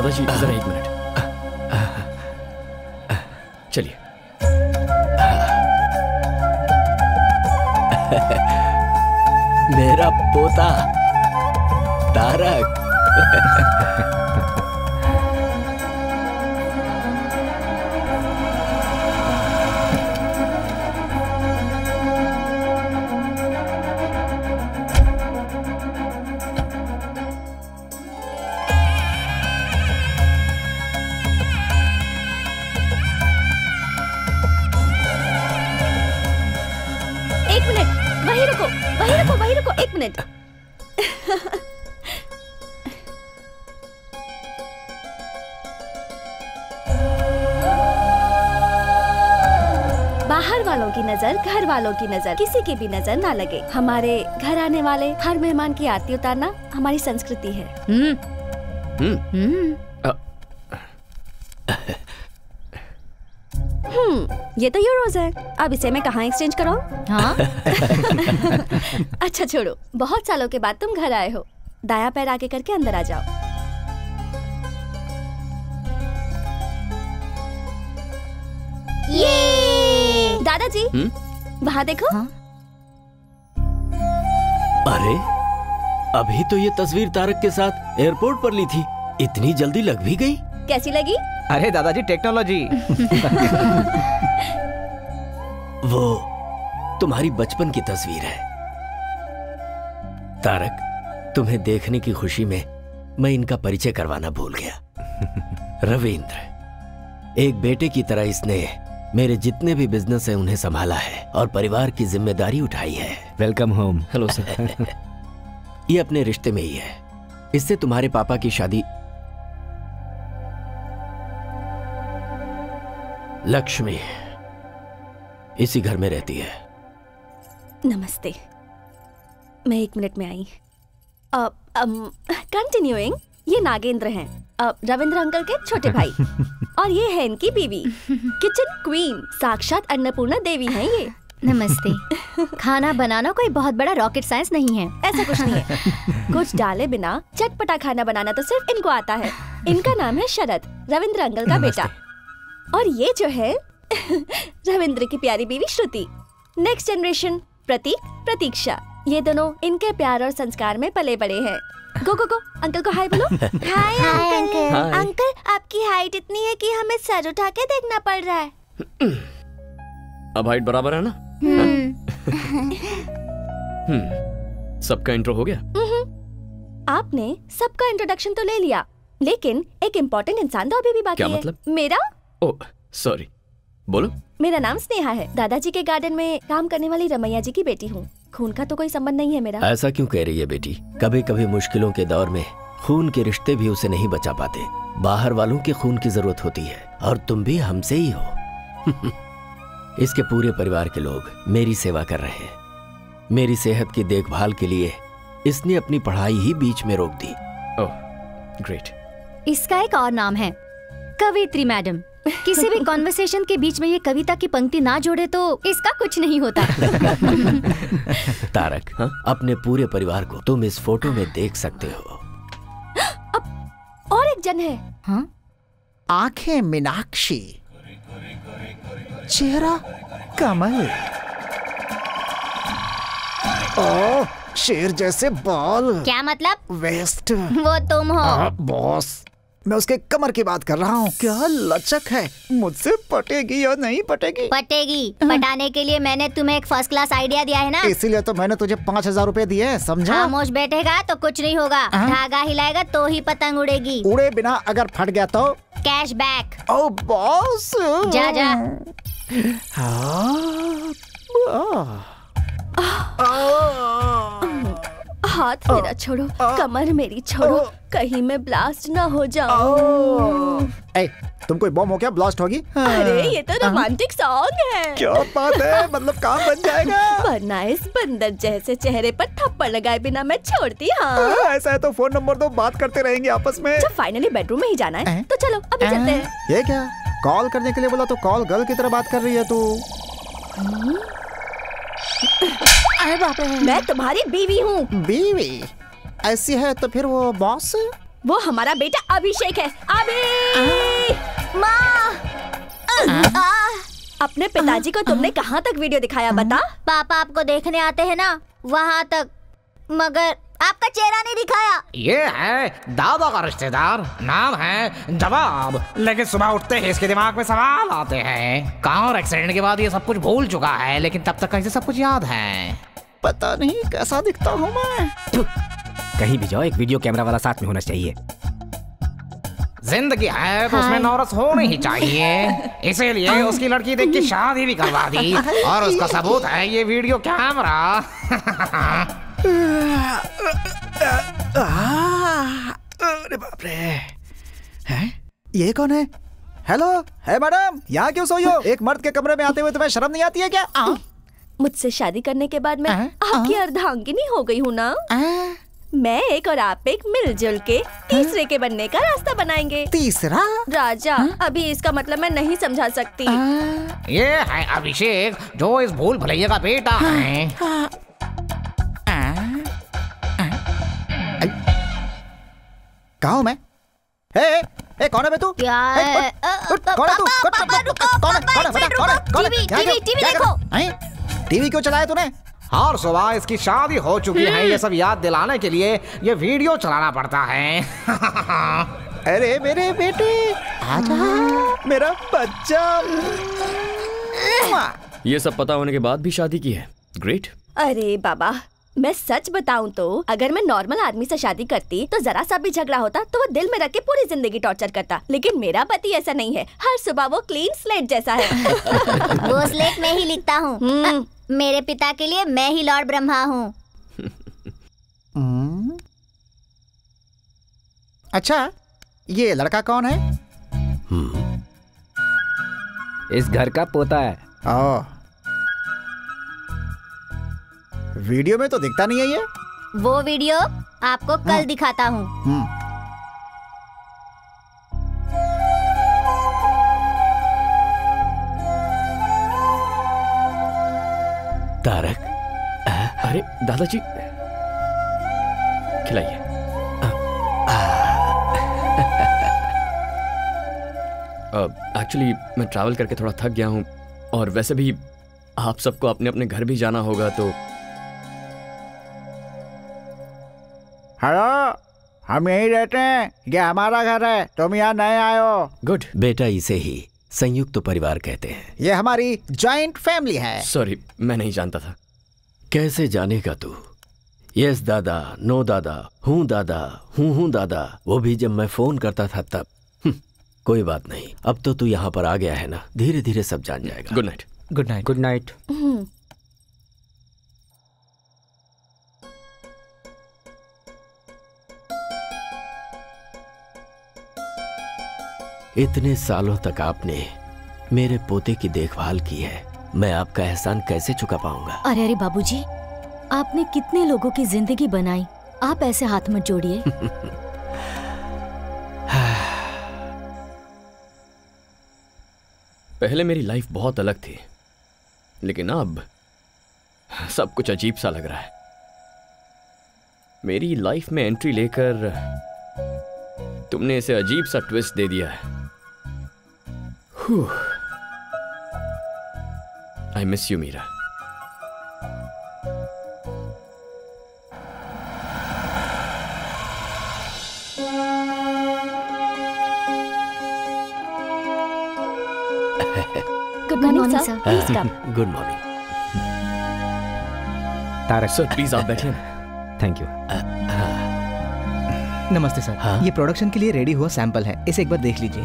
दादाजी जरा एक मिनट, चलिए। मेरा पोता तारक। एक मिनट, वहीं रुको, वहीं रुको, वहीं रुको, एक मिनट। बाहर वालों की नजर, घर वालों की नजर, किसी की भी नजर ना लगे। हमारे घर आने वाले हर मेहमान की आरती उतारना हमारी संस्कृति है। ये तो यूरोज है। अब इसे मैं कहाँ एक्सचेंज कराऊं? हाँ? अच्छा छोड़ो, बहुत सालों के बाद तुम घर आए हो। दाया पैर आगे करके अंदर आ जाओ। ये दादाजी, वहाँ देखो। हाँ? अरे, अभी तो ये तस्वीर तारक के साथ एयरपोर्ट पर ली थी, इतनी जल्दी लग भी गई? कैसी लगी? अरे दादाजी, टेक्नोलॉजी। वो तुम्हारी बचपन की तस्वीर है तारक। तुम्हें देखने की खुशी में मैं इनका परिचय करवाना भूल गया। रविंद्र, एक बेटे की तरह इसने मेरे जितने भी बिजनेस है उन्हें संभाला है और परिवार की जिम्मेदारी उठाई है। Welcome home. Hello sir. ये अपने रिश्ते में ही है। इससे तुम्हारे पापा की शादी। लक्ष्मी इसी घर में रहती है। नमस्ते, मैं 1 मिनट में आई। कंटिन्यूइंग, ये नागेंद्र हैं, रविंद्र अंकल के छोटे भाई, और ये है इनकी बीवी, किचन क्वीन, साक्षात अन्नपूर्णा देवी हैं ये। नमस्ते। खाना बनाना कोई बहुत बड़ा रॉकेट साइंस नहीं है। ऐसा कुछ नहीं है। कुछ डाले बिना चटपटा खाना बनाना तो सिर्फ इनको आता है। इनका नाम है शरद, रविंद्र अंकल का बेटा। और ये जो है रविंद्र की प्यारी बीवी श्रुति। नेक्स्ट जनरेशन प्रतीक, प्रतीक्षा। ये दोनों इनके प्यार और संस्कार में पले बड़े हैं। गो गो गो, अंकल को हाय बोलो। Hi uncle. हाय। अंकल, आपकी हाइट इतनी है कि हमें सर उठा के देखना पड़ रहा है। अब हाइट बराबर है ना? सबका इंट्रो हो गया? आपने सबका इंट्रोडक्शन तो ले लिया, लेकिन एक इम्पोर्टेंट इंसान तो अभी भी बाकी क्या है। मतलब? मेरा? ओह सॉरी, बोलो। मेरा नाम स्नेहा है। दादाजी के गार्डन में काम करने वाली रमैया जी की बेटी हूँ। खून का तो कोई संबंध नहीं है मेरा। ऐसा क्यों कह रही है बेटी? कभी कभी मुश्किलों के दौर में खून के रिश्ते भी उसे नहीं बचा पाते। बाहर वालों के खून की जरूरत होती है, और तुम भी हमसे ही हो। इसके पूरे परिवार के लोग मेरी सेवा कर रहे हैं। मेरी सेहत की देखभाल के लिए इसने अपनी पढ़ाई ही बीच में रोक दी। Oh great. इसका एक और नाम है, कवित्री मैडम। किसी भी कॉन्वर्सेशन के बीच में ये कविता की पंक्ति ना जोड़े तो इसका कुछ नहीं होता। तारक, अपने पूरे परिवार को तुम इस फोटो में देख सकते हो। और एक जन है। हाँ? आंखें मीनाक्षी, चेहरा कमल, ओ शेर जैसे बाल। क्या मतलब? वेस्ट। वो तुम हो। बॉस, मैं उसके कमर की बात कर रहा हूँ। क्या लचक है। मुझसे पटेगी या नहीं पटेगी? पटेगी। पटाने के लिए मैंने तुम्हें एक फर्स्ट क्लास आइडिया दिया है ना। इसीलिए तो मैंने तुझे 5000 रुपए दिए हैं, समझा? खामोश बैठेगा तो कुछ नहीं होगा। धागा हिलाएगा तो ही पतंग उड़ेगी। उड़े बिना अगर फट गया तो? Cash back. ओ बॉस, जा जा। हाथ मेरा छोड़ो, कमर मेरी छोड़ो, कहीं मैं ब्लास्ट ना हो जाऊं। ए, तुम कोई बम हो क्या ब्लास्ट होगी? अरे ये तो रोमांटिक सॉन्ग है। क्या बात है, मतलब काम बन जाएगा। वरना इस बंदर जैसे चेहरे पर थप्पड़ लगाए बिना मैं छोड़ती। हाँ ऐसा है तो फोन नंबर दो, बात करते रहेंगे आपस में। जब फाइनली बेडरूम में ही जाना है तो चलो अभी चलते हैं। ये क्या, कॉल करने के लिए बोला तो कॉल गर्ल की तरह बात कर रही है तू। मैं तुम्हारी बीवी हूँ। बीवी? ऐसी है तो फिर वो बॉस? वो हमारा बेटा अभिषेक है। अभी माँ, अपने पिताजी को तुमने कहाँ तक वीडियो दिखाया बता? पापा आपको देखने आते हैं ना, वहाँ तक, मगर आपका चेहरा नहीं दिखाया। ये है दादा का रिश्तेदार, नाम है जवाब। लेकिन सुबह उठते ही इसके दिमाग में सवाल आते हैं। कार एक्सीडेंट के बाद ये सब कुछ भूल चुका है, लेकिन तब तक इसे सब कुछ याद है। पता नहीं कैसा दिखता हूँ मैं। कहीं भी जाओ एक वीडियो कैमरा वाला साथ में होना चाहिए। जिंदगी है तो उसमें नौरस होनी ही चाहिए, इसीलिए उसकी लड़की देख के शादी भी करवा दी, और उसका सबूत है ये वीडियो कैमरा। अरे बाप रे, हैं? ये कौन है? हेलो, है मैडम, यहाँ क्यों सोई हो? एक मर्द के कमरे में आते हुए तुम्हें शर्म नहीं आती है क्या? मुझसे शादी करने के बाद मैं आपकी अर्धांगिनी हो गई हूँ ना। मैं एक और आप एक मिलजुल के तीसरे के बनने का रास्ता बनाएंगे। तीसरा? राजा, अभी इसका मतलब मैं नहीं समझा सकती। ये है अभिषेक, जो इस भूल भुलैया का बेटा है। कहाँ हूँ मैं? ए, कौन है बे तू? क्या है? कौन है तू? टीवी देखो। टीवी क्यों चलाया तूने? हर सुबह इसकी शादी हो चुकी है, ये सब याद दिलाने के लिए ये वीडियो चलाना पड़ता है। अरे मेरे बेटे, आजा, मेरा बच्चा। ये सब पता होने के बाद भी शादी की है। ग्रेट। अरे बाबा, मैं सच बताऊं तो अगर मैं नॉर्मल आदमी से शादी करती तो जरा सा भी झगड़ा होता तो वो दिल में रख के पूरी जिंदगी टॉर्चर करता, लेकिन मेरा पति ऐसा नहीं है। हर सुबह वो क्लीन स्लेट जैसा है। वो स्लेट में ही लिखता हूँ। मेरे पिता के लिए मैं ही लॉर्ड ब्रह्मा हूँ। अच्छा, ये लड़का कौन है? इस घर का पोता है। वीडियो में तो दिखता नहीं है ये। वो वीडियो आपको कल दिखाता हूँ। तारक, अरे दादाजी, खिलाइए। एक्चुअली मैं ट्रैवल करके थोड़ा थक गया हूँ, और वैसे भी आप सबको अपने अपने घर भी जाना होगा, तो हेलो, हम यहीं रहते हैं, ये हमारा घर है, तुम यहाँ नए आए हो। गुड। बेटा, इसे ही संयुक्त परिवार कहते हैं। ये हमारी जॉइंट फैमिली है। सॉरी, मैं नहीं जानता था। कैसे जानेगा तू? यस दादा, नो दादा, हूँ दादा, हूँ दादा, वो भी जब मैं फोन करता था तब। कोई बात नहीं, अब तो तू यहाँ पर आ गया है ना, धीरे धीरे सब जान जाएगा। Good night. Good night. Good night. इतने सालों तक आपने मेरे पोते की देखभाल की है, मैं आपका एहसान कैसे चुका पाऊंगा? अरे अरे बाबूजी, आपने कितने लोगों की जिंदगी बनाई, आप ऐसे हाथ मत जोड़िए। पहले मेरी लाइफ बहुत अलग थी, लेकिन अब सब कुछ अजीब सा लग रहा है। मेरी लाइफ में एंट्री लेकर तुमने इसे अजीब सा ट्विस्ट दे दिया है। I miss you Meera. Good morning sir, please come. Good morning. Tarak sir please आप बैठिए ना। Thank you. नमस्ते सर। हाँ? ये प्रोडक्शन के लिए रेडी हुआ सैंपल है, इसे एक बार देख लीजिए।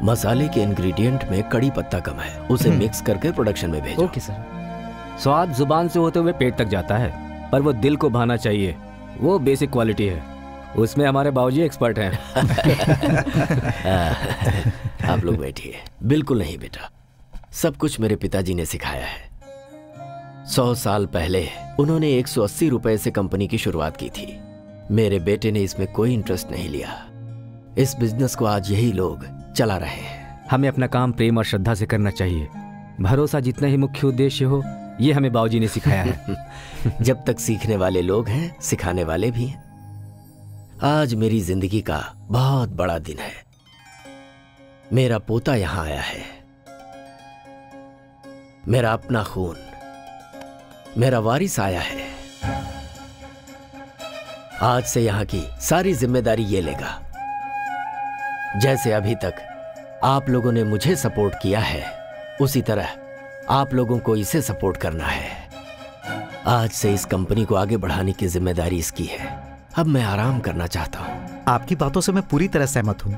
मसाले के इंग्रेडिएंट में कड़ी पत्ता कम है, उसे मिक्स करके प्रोडक्शन में भेजो। Okay sir. स्वाद जुबान से होते हुए पेट तक जाता है, पर वो दिल को भाना चाहिए, वो बेसिक क्वालिटी है, उसमें हमारे बाबूजी एक्सपर्ट हैं। आप लोग बैठिए। बिल्कुल नहीं बेटा, सब कुछ मेरे पिताजी ने सिखाया है। 100 साल पहले उन्होंने 180 रुपए से कंपनी की शुरुआत की थी। मेरे बेटे ने इसमें कोई इंटरेस्ट नहीं लिया। इस बिजनेस को आज यही लोग चला रहे हैं। हमें अपना काम प्रेम और श्रद्धा से करना चाहिए। भरोसा जितना ही मुख्य उद्देश्य हो, ये हमें बाबूजी ने सिखाया है। जब तक सीखने वाले लोग हैं, सिखाने वाले भी हैं। आज मेरी जिंदगी का बहुत बड़ा दिन है। मेरा पोता यहां आया है, मेरा अपना खून, मेरा वारिस आया है। आज से यहां की सारी जिम्मेदारी ये लेगा। जैसे अभी तक आप लोगों ने मुझे सपोर्ट किया है, उसी तरह आप लोगों को इसे सपोर्ट करना है। आज से इस कंपनी को आगे बढ़ाने की जिम्मेदारी इसकी है। अब मैं आराम करना चाहता हूं। आपकी बातों से मैं पूरी तरह सहमत हूं।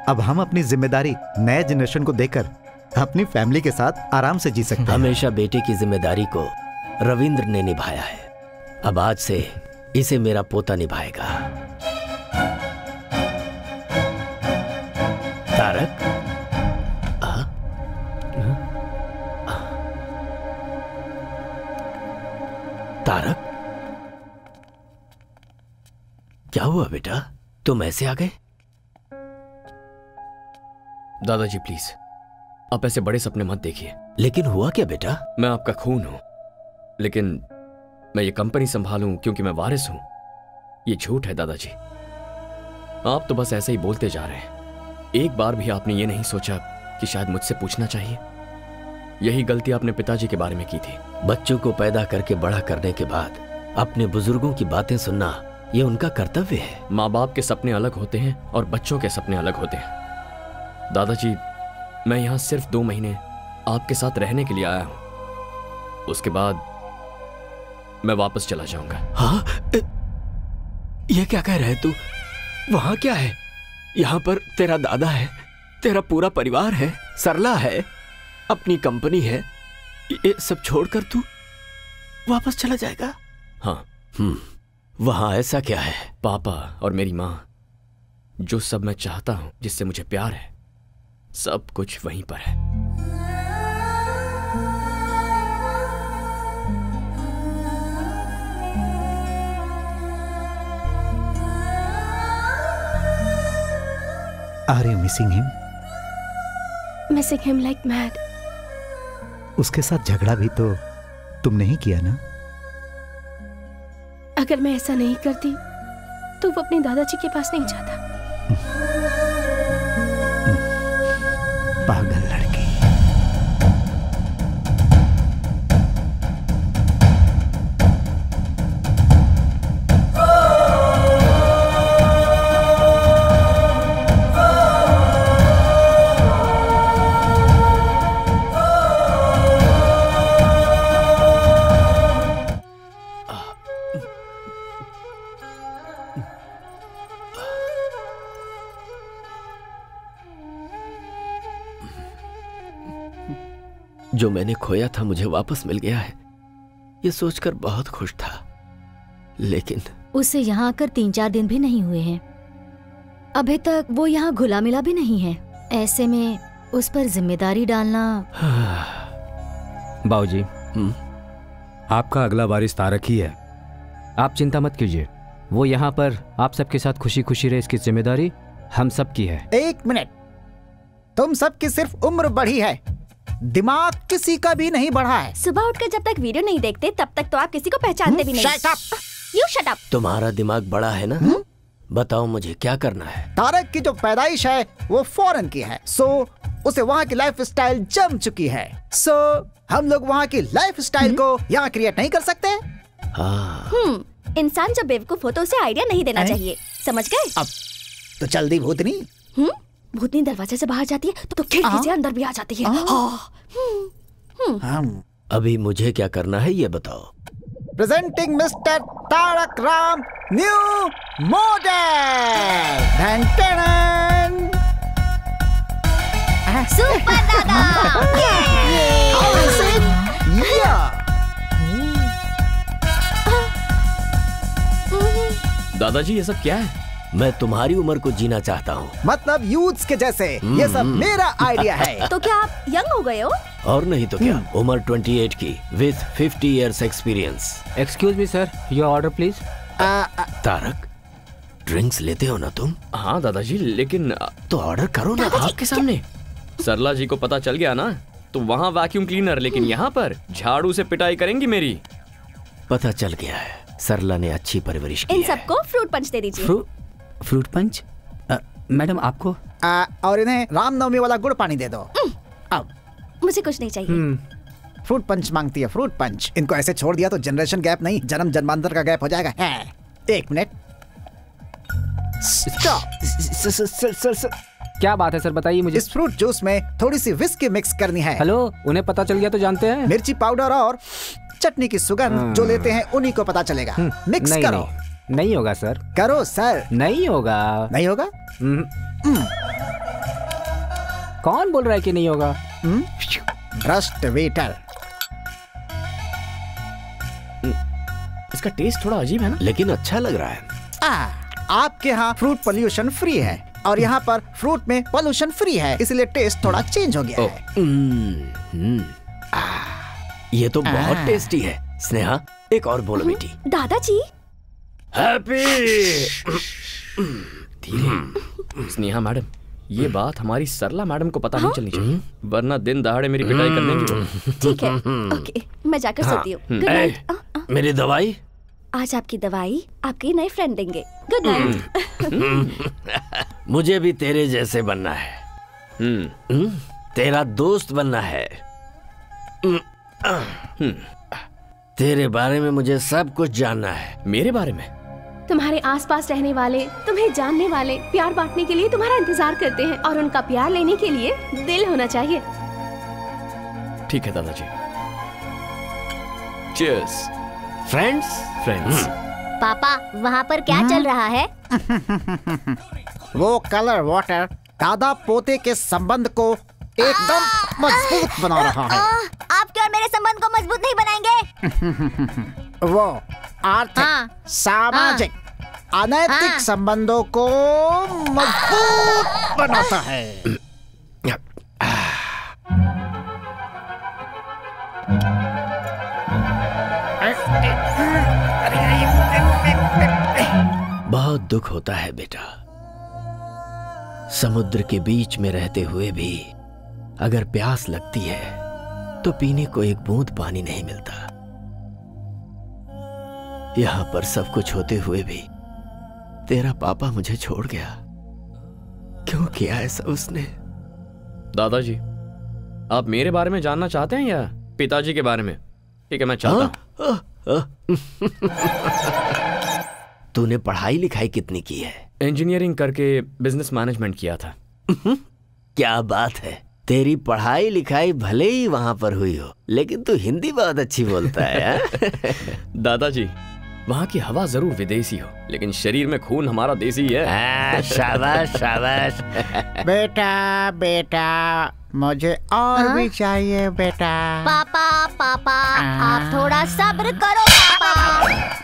अब हम अपनी जिम्मेदारी नए जनरेशन को देकर अपनी फैमिली के साथ आराम से जी सकते हैं। हमेशा बेटे की जिम्मेदारी को रविंद्र ने निभाया है, अब आज से इसे मेरा पोता निभाएगा। तारक, तारक, क्या हुआ बेटा? तुम ऐसे आ गए? दादाजी प्लीज, आप ऐसे बड़े सपने मत देखिए। लेकिन हुआ क्या बेटा? मैं आपका खून हूं, लेकिन मैं ये कंपनी संभालूं क्योंकि मैं वारिस हूं, ये झूठ है दादाजी। आप तो बस ऐसे ही बोलते जा रहे हैं। एक बार भी आपने ये नहीं सोचा कि शायद मुझसे पूछना चाहिए? यही गलती आपने पिताजी के बारे में की थी। बच्चों को पैदा करके बड़ा करने के बाद अपने बुजुर्गों की बातें सुनना, ये उनका कर्तव्य है। माँ बाप के सपने अलग होते हैं और बच्चों के सपने अलग होते हैं। दादाजी, मैं यहाँ सिर्फ 2 महीने आपके साथ रहने के लिए आया हूँ, उसके बाद मैं वापस चला जाऊंगा। हाँ? ये क्या कह रहे तू? वहां क्या है? यहाँ पर तेरा दादा है, तेरा पूरा परिवार है, सरला है, अपनी कंपनी है, ये सब छोड़कर तू वापस चला जाएगा? हाँ। वहां ऐसा क्या है? पापा और मेरी माँ, जो सब मैं चाहता हूं, जिससे मुझे प्यार है, सब कुछ वहीं पर है। Are you missing him? Missing him like mad. उसके साथ झगड़ा भी तो तुमने ही किया ना? अगर मैं ऐसा नहीं करती तो वो अपने दादाजी के पास नहीं जाता। पागल लड़की। जो मैंने खोया था मुझे वापस मिल गया है, ये सोचकर बहुत खुश था। लेकिन उसे यहाँ आकर 3-4 दिन भी नहीं हुए हैं। अभी तक वो यहाँ घुला मिला भी नहीं है। ऐसे में उस पर जिम्मेदारी डालना। बाबूजी, आपका अगला वारिस तारक ही है। आप चिंता मत कीजिए, वो यहाँ पर आप सबके साथ खुशी खुशी रहे, इसकी जिम्मेदारी हम सब की है। 1 मिनट, तुम सबकी सिर्फ उम्र बढ़ी है, दिमाग किसी का भी नहीं बढ़ा है। सुबह उठकर जब तक वीडियो नहीं देखते तब तक तो आप किसी को पहचानते भी नहीं। Shut up! You shut up! तुम्हारा दिमाग बड़ा है ना? बताओ मुझे क्या करना है। तारक की जो पैदाइश है वो फॉरेन की है, सो उसे वहाँ की लाइफ स्टाइल जम चुकी है। सो हम लोग वहाँ की लाइफ स्टाइल को यहाँ क्रिएट नहीं कर सकते। इंसान जब बेवकूफ हो तो उसे आइडिया नहीं देना चाहिए, समझ गए? अब तो चल दी भूतनी। भूतनी दरवाजे से बाहर जाती है तो खिड़की से अंदर भी आ जाती है। अभी मुझे क्या करना है ये बताओ। Presenting mister Tarak Ram new model. Super दादा। दादाजी ये सब क्या है? मैं तुम्हारी उम्र को जीना चाहता हूँ। मतलब यूथ्स के जैसे। ये सब मेरा आइडिया है। तो क्या आप यंग हो गए हो? और नहीं तो क्या, उम्र 28 की with 50 years experience. Excuse me sir, your order please. Tarak, drinks लेते हो ना तुम? हाँ दादाजी, लेकिन तो ऑर्डर करो ना। आपके सामने। सरला जी को पता चल गया ना तो वहां वैक्यूम क्लीनर, लेकिन यहाँ पर झाड़ू से पिटाई करेंगी मेरी। पता चल गया है, सरला ने अच्छी परवरिश की इन है। सबको फ्रूट पंच दे दीजिए। Fruit punch? मैडम आपको? और इन्हें रामनवमी वाला गुड़ पानी दे दो। अब मुझे कुछ नहीं चाहिए। फ्रूट पंच मांगती है, फ्रूट पंच। इनको ऐसे छोड़ दिया तो जनरेशन गैप नहीं, जन्म जन्मांतर का गैप हो जाएगा। है 1 मिनट। सर क्या बात है सर, बताइए मुझे। इस फ्रूट जूस में थोड़ी सी विस्की मिक्स करनी है। हेलो, उन्हें पता चल गया तो जानते हैं। मिर्ची पाउडर और चटनी की सुगंध जो लेते हैं उन्हीं को पता चलेगा। मिक्स नहीं, करो। नहीं होगा सर। करो सर। नहीं होगा। नहीं होगा? कौन बोल रहा है कि नहीं होगा? भ्रष्ट वेटर। इसका टेस्ट थोड़ा अजीब है ना, लेकिन अच्छा लग रहा है। आपके यहाँ फ्रूट पोल्यूशन फ्री है और यहाँ पर फ्रूट में पोल्यूशन फ्री है, इसलिए टेस्ट थोड़ा चेंज हो गया है। ये तो बहुत टेस्टी है। स्नेहा, एक और बोलो बेटी। दादाजी। हैप्पी। धीरे। स्नेहा मैडम, ये बात हमारी सरला मैडम को पता नहीं चलनी चाहिए, वरना दिन दहाड़े मेरी पिटाई कर देंगी। ठीक है, ओके, मैं जाकर सोती हूँ। Good night. मेरी दवाई? आज आपकी दवाई आपके नए फ्रेंड देंगे। Good night. मुझे भी तेरे जैसे बनना है। तेरा दोस्त बनना है। तेरे बारे में मुझे सब कुछ जानना है। मेरे बारे में? तुम्हारे आसपास रहने वाले, तुम्हें जानने वाले, प्यार बांटने के लिए तुम्हारा इंतजार करते हैं और उनका प्यार लेने के लिए दिल होना चाहिए। ठीक है दादाजी। चीयर्स। फ्रेंड्स। पापा, वहाँ पर क्या चल रहा है? वो कलर वाटर दादा पोते के संबंध को एकदम मजबूत बना रहा है। आपके और मेरे संबंध को मजबूत नहीं बनाएंगे। वो आर्थिक, सामाजिक, अनैतिक संबंधों को मजबूत बनाता है। बहुत दुख होता है बेटा, समुद्र के बीच में रहते हुए भी अगर प्यास लगती है तो पीने को एक बूंद पानी नहीं मिलता। यहां पर सब कुछ होते हुए भी तेरा पापा मुझे छोड़ गया। क्यों किया ऐसा उसने? दादाजी, आप मेरे बारे में जानना चाहते हैं या पिताजी के बारे में? ठीक है, मैं चाहता हूं। तूने पढ़ाई लिखाई कितनी की है? इंजीनियरिंग करके बिजनेस मैनेजमेंट किया था। क्या बात है, तेरी पढ़ाई लिखाई भले ही वहां पर हुई हो, लेकिन तू हिंदी बहुत अच्छी बोलता है। दादाजी, वहाँ की हवा जरूर विदेशी हो, लेकिन शरीर में खून हमारा देसी है। शाबाश शाबाश। बेटा बेटा, मुझे और भी चाहिए बेटा। पापा पापा, आप थोड़ा सब्र करो पापा।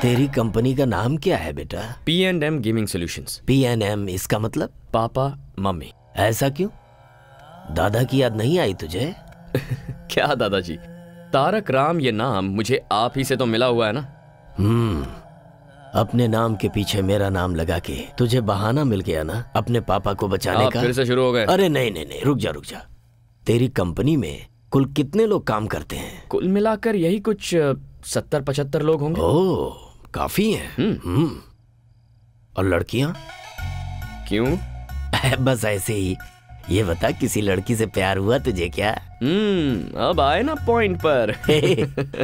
तेरी कंपनी का नाम क्या है बेटा? P&M gaming solutions. P&M, इसका मतलब? Papa mummy. ऐसा क्यों? दादा की याद नहीं आई तुझे? क्या दादाजी, तारक राम ये नाम मुझे आप ही से तो मिला हुआ है ना। अपने नाम के पीछे मेरा नाम लगा के तुझे बहाना मिल गया ना अपने पापा को बचाने का। फिर से शुरू हो गए? अरे नहीं नहीं नहीं, रुक जा। तेरी कंपनी में कुल कितने लोग काम करते हैं? कुल मिलाकर यही कुछ 70-75 लोग होंगे। ओह, काफी हैं। और लड़कियां? क्यों? बस ऐसे ही। ये बता, किसी लड़की से प्यार हुआ तुझे क्या? अब आए ना पॉइंट पर।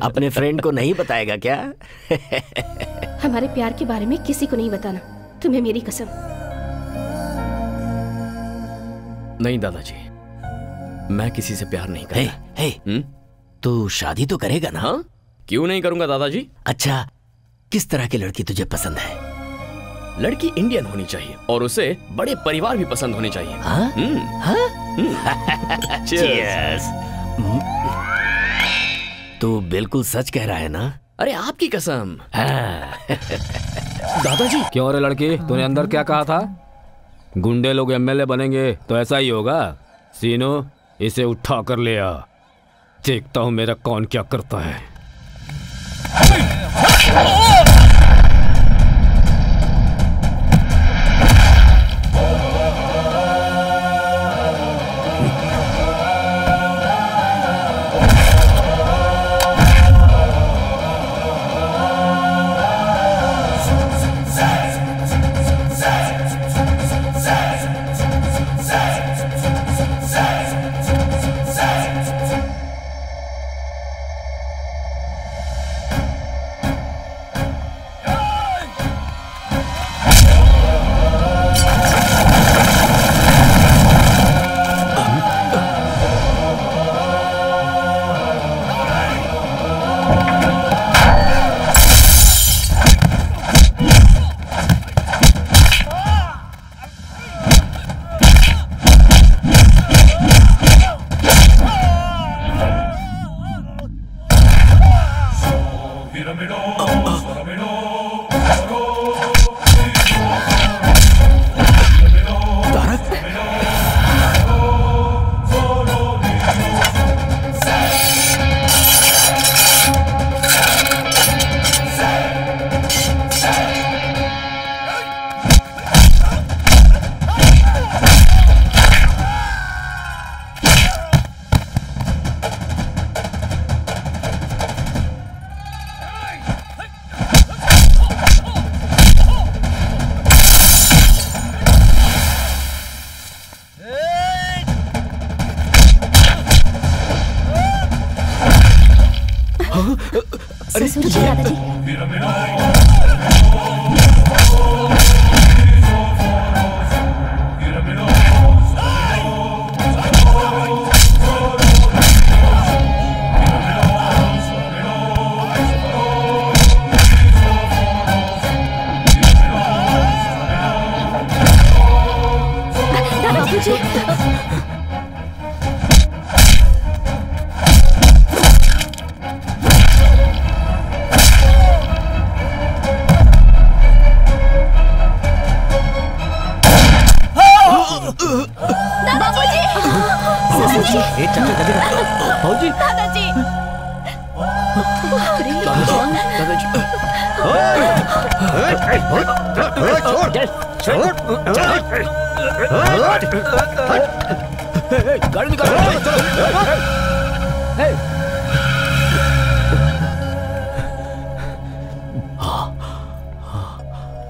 अपने फ्रेंड को नहीं बताएगा क्या? हमारे प्यार के बारे में किसी को नहीं बताना, तुम्हें मेरी कसम। नहीं दादाजी, मैं किसी से प्यार नहीं करता। तू शादी तो करेगा ना? हाँ, क्यों नहीं करूंगा दादाजी। अच्छा, किस तरह की लड़की तुझे पसंद है? लड़की इंडियन होनी चाहिए और उसे बड़े परिवार भी पसंद होने चाहिए। Cheers। तू बिल्कुल सच कह रहा है ना? अरे आपकी कसम। दादाजी। क्यों रे लड़की, तूने अंदर क्या कहा था? गुंडे लोग MLA बनेंगे तो ऐसा ही होगा। सीनो, इसे उठा कर ले आ, देखता हूं मेरा कौन क्या करता है। ससुर जी, दादाजी।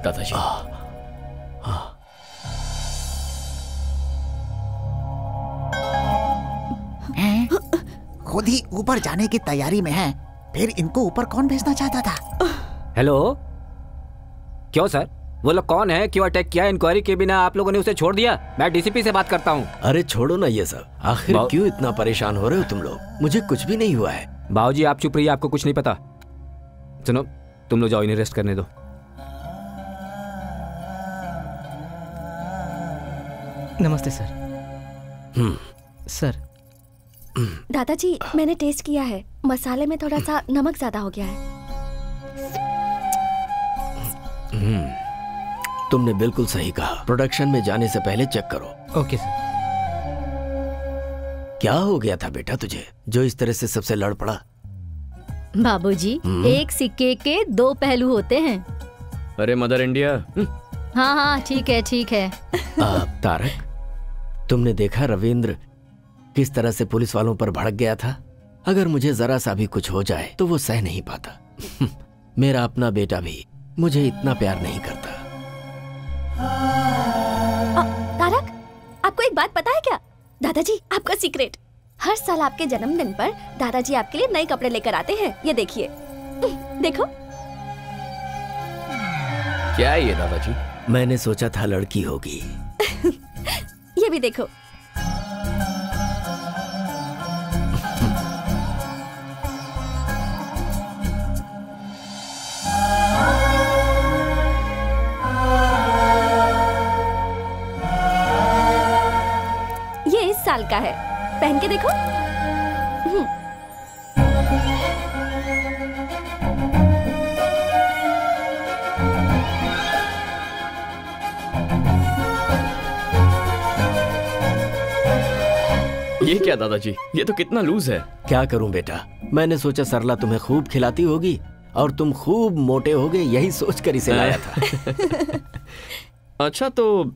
दादाजी, खुद ही ऊपर जाने की तैयारी में है, फिर इनको ऊपर कौन भेजना चाहता था? हेलो, क्यों सर? वो लोग कौन है? क्यों अटैक किया? इंक्वायरी के बिना आप लोगों ने उसे छोड़ दिया? मैं डीसीपी से बात करता हूँ। अरे छोड़ो ना ये सब, आखिर क्यों इतना परेशान हो रहे हो तुम लोग? मुझे कुछ भी नहीं हुआ है। बाबूजी आप चुप रहिए, आपको कुछ नहीं पता। सुनो, तुम लोग जाओ, इन्हें रेस्ट करने दो। नमस्ते सर। सर, दादाजी मैंने टेस्ट किया है, मसाले में थोड़ा सा नमक ज्यादा हो गया है। तुमने बिल्कुल सही कहा, प्रोडक्शन में जाने से पहले चेक करो। Okay sir. क्या हो गया था बेटा तुझे, जो इस तरह से सबसे लड़ पड़ा? बाबूजी, एक सिक्के के दो पहलू होते हैं। अरे मदर इंडिया। हाँ हाँ, ठीक है ठीक है। तारक, तुमने देखा रविंद्र किस तरह से पुलिस वालों पर भड़क गया था? अगर मुझे जरा सा भी कुछ हो जाए तो वो सह नहीं पाता। मेरा अपना बेटा भी मुझे इतना प्यार नहीं करता। तारक, आपको एक बात पता है क्या? दादाजी, आपका सीक्रेट, हर साल आपके जन्मदिन पर दादाजी आपके लिए नए कपड़े लेकर आते हैं। ये देखिए, देखो। क्या है ये दादाजी? मैंने सोचा था लड़की होगी। ये भी देखो। ये इस साल का है, पहन के देखो। ये क्या दादाजी, ये तो कितना लूज है। क्या करूं बेटा, मैंने सोचा सरला तुम्हें खूब खिलाती होगी और तुम खूब मोटे होगे, यही सोचकर इसे लाया था। अच्छा, तो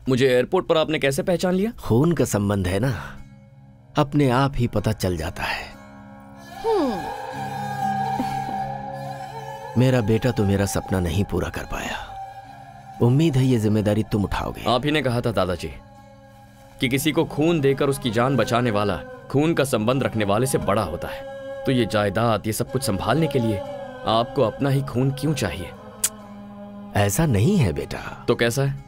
मुझे एयरपोर्ट पर आपने कैसे पहचान लिया? खून का संबंध है ना, अपने आप ही पता चल जाता है। मेरा बेटा तो मेरा सपना नहीं पूरा कर पाया। उम्मीद है ये जिम्मेदारी तुम उठाओगे। आप ही ने कहा था दादाजी कि किसी को खून देकर उसकी जान बचाने वाला खून का संबंध रखने वाले से बड़ा होता है। तो ये जायदाद, ये सब कुछ संभालने के लिए आपको अपना ही खून क्यों चाहिए? ऐसा नहीं है बेटा। तो कैसा है?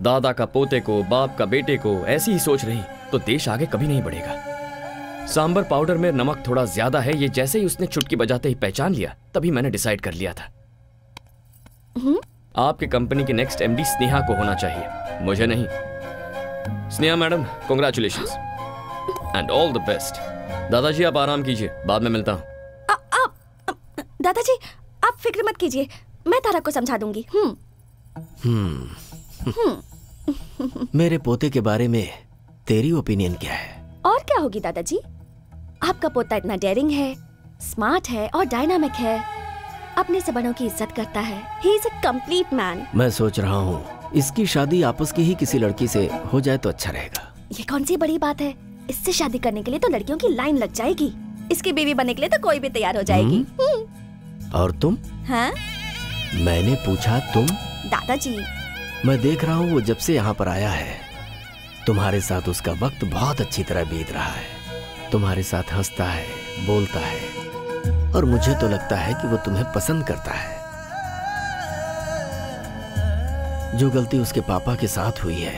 दादा का पोते को, बाप का बेटे को ऐसी ही सोच रही तो देश आगे कभी नहीं बढ़ेगा। सांबर पाउडर में नमक थोड़ा ज्यादा है, ये जैसे ही उसने चुटकी बजाते ही पहचान लिया, तभी मैंने डिसाइड कर लिया था आपकी कंपनी की नेक्स्ट एमडी स्नेहा को होना चाहिए, मुझे नहीं। Sneha madam, congratulations and all the best. दादाजी आप आराम कीजिए, बाद में मिलता हूं। दादाजी आप फिक्र मत कीजिए, मैं तारक को समझा दूंगी। मेरे पोते के बारे में तेरी ओपिनियन क्या है? और क्या होगी दादाजी, आपका पोता इतना डेयरिंग है, स्मार्ट है और डायनामिक है, अपने से बड़ों की इज्जत करता है। He is a complete man. मैं सोच रहा हूँ इसकी शादी आपस की ही किसी लड़की से हो जाए तो अच्छा रहेगा। ये कौन सी बड़ी बात है, इससे शादी करने के लिए तो लड़कियों की लाइन लग जाएगी, इसकी बीवी बनने के लिए तो कोई भी तैयार हो जाएगी। और तुम? हाँ? मैंने पूछा तुम? दादाजी, मैं देख रहा हूँ वो जब से यहाँ पर आया है तुम्हारे साथ उसका वक्त बहुत अच्छी तरह बीत रहा है। तुम्हारे साथ हंसता है, बोलता है, और मुझे तो लगता है कि वो तुम्हें पसंद करता है। जो गलती उसके पापा के साथ हुई है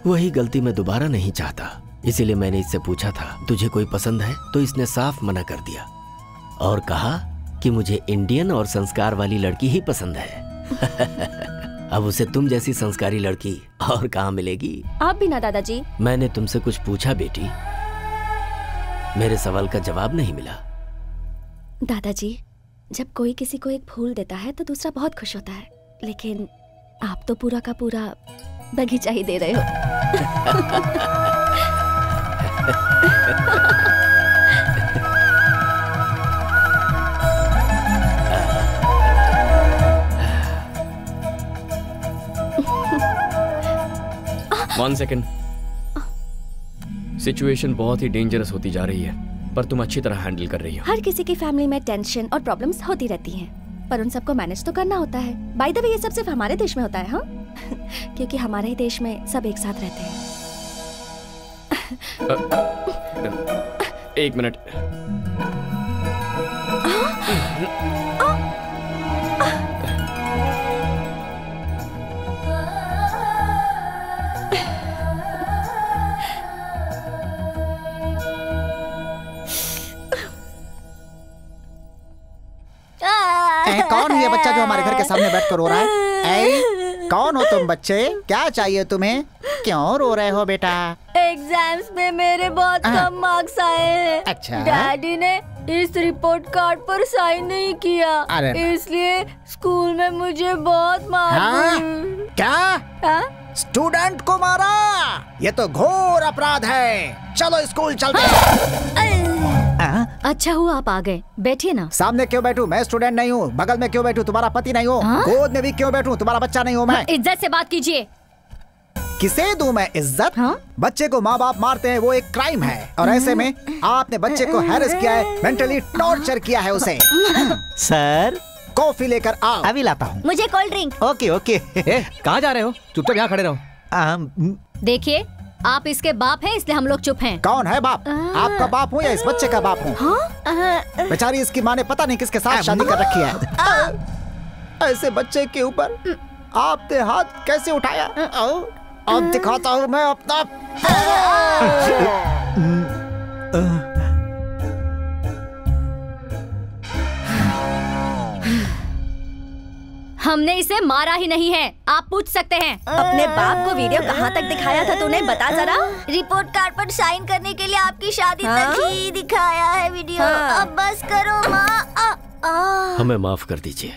वही गलती मैं दोबारा नहीं चाहता। इसीलिए मैंने इससे पूछा था तुझे कोई पसंद है, तो इसने साफ मना कर दिया और कहा कि मुझे इंडियन और संस्कार वाली लड़की ही पसंद है। अब उसे तुम जैसी संस्कारी लड़की और कहाँ मिलेगी? आप भी ना दादाजी। मैंने तुमसे कुछ पूछा बेटी, मेरे सवाल का जवाब नहीं मिला। दादाजी, जब कोई किसी को एक फूल देता है तो दूसरा बहुत खुश होता है, लेकिन आप तो पूरा का पूरा बगीचा ही दे रहे हो। One second. सिचुएशन बहुत ही डेंजरस होती जा रही है, पर तुम अच्छी तरह हैंडल कर रही हो। हर किसी की फैमिली में टेंशन और प्रॉब्लम्स होती रहती हैं, पर उन सबको मैनेज तो करना होता है। बाय द वे, ये सब सिर्फ हमारे देश में होता है, हाँ? क्योंकि हमारे ही देश में सब एक साथ रहते हैं। एक मिनट। कौन है ये बच्चा जो हमारे घर के सामने बैठ कर रो रहा है? कौन हो तुम बच्चे? क्या चाहिए तुम्हें? क्यों रो रहे हो बेटा? एग्जाम्स में मेरे बहुत कम मार्क्स आए हैं। अच्छा। डैडी ने इस रिपोर्ट कार्ड पर साइन नहीं किया, इसलिए स्कूल में मुझे बहुत मारा। क्या? स्टूडेंट को मारा? ये तो घोर अपराध है। चलो स्कूल चलते हैं। अच्छा हुआ आप आ गए, बैठिए ना। सामने क्यों बैठूं? मैं स्टूडेंट नहीं हूँ। बगल में क्यों बैठूं? तुम्हारा पति नहीं हूँ। गोद में भी क्यों बैठूं? तुम्हारा बच्चा नहीं हूँ मैं। इज्जत से बात कीजिए। किसे दूं मैं इज्जत? बच्चे को माँ बाप मारते हैं, वो एक क्राइम है, और ऐसे में आपने बच्चे को हैरेस किया है, मेंटली टॉर्चर किया है उसे। सर, कॉफी लेकर आओ। अभी लाता हूँ। मुझे कोल्ड ड्रिंक। Okay okay. कहाँ जा रहे हो? चुपचाप यहाँ खड़े रहो। देखिए, आप इसके बाप हैं, इसलिए हम लोग चुप हैं। कौन है बाप? आपका बाप हूँ या इस बच्चे का बाप हूँ? बेचारी इसकी माँ ने पता नहीं किसके साथ शादी कर रखी है। ऐसे बच्चे के ऊपर आपने हाथ कैसे उठाया? अब दिखाता हूँ मैं अपना। हमने इसे मारा ही नहीं है, आप पूछ सकते हैं। अपने बाप को वीडियो कहाँ तक दिखाया था तूने? बता जरा। रिपोर्ट कार्ड पर साइन करने के लिए आपकी शादी तक ही दिखाया है वीडियो। अब बस करो माँ। हमें माफ कर दीजिए।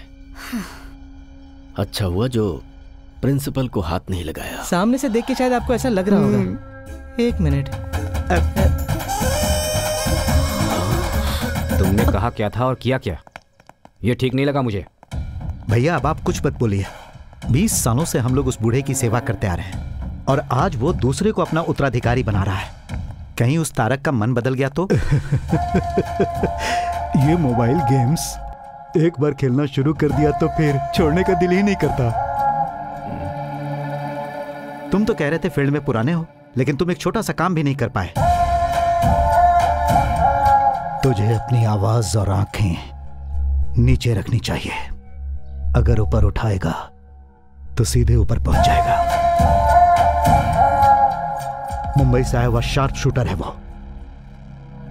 अच्छा हुआ जो प्रिंसिपल को हाथ नहीं लगाया। सामने से देख के शायद आपको ऐसा लग रहा होगा। एक मिनट। तुमने कहा क्या था और किया क्या? ये ठीक नहीं लगा मुझे। भैया अब आप कुछ मत बोलिए। 20 सालों से हम लोग उस बूढ़े की सेवा करते आ रहे हैं, और आज वो दूसरे को अपना उत्तराधिकारी बना रहा है। कहीं उस तारक का मन बदल गया तो? ये मोबाइल गेम्स एक बार खेलना शुरू कर दिया तो फिर छोड़ने का दिल ही नहीं करता। तुम तो कह रहे थे फील्ड में पुराने हो, लेकिन तुम एक छोटा सा काम भी नहीं कर पाए। तुझे अपनी आवाज और आंखें नीचे रखनी चाहिए। अगर ऊपर उठाएगा तो सीधे ऊपर पहुंच जाएगा। मुंबई से आया हुआ शार्प शूटर है वो।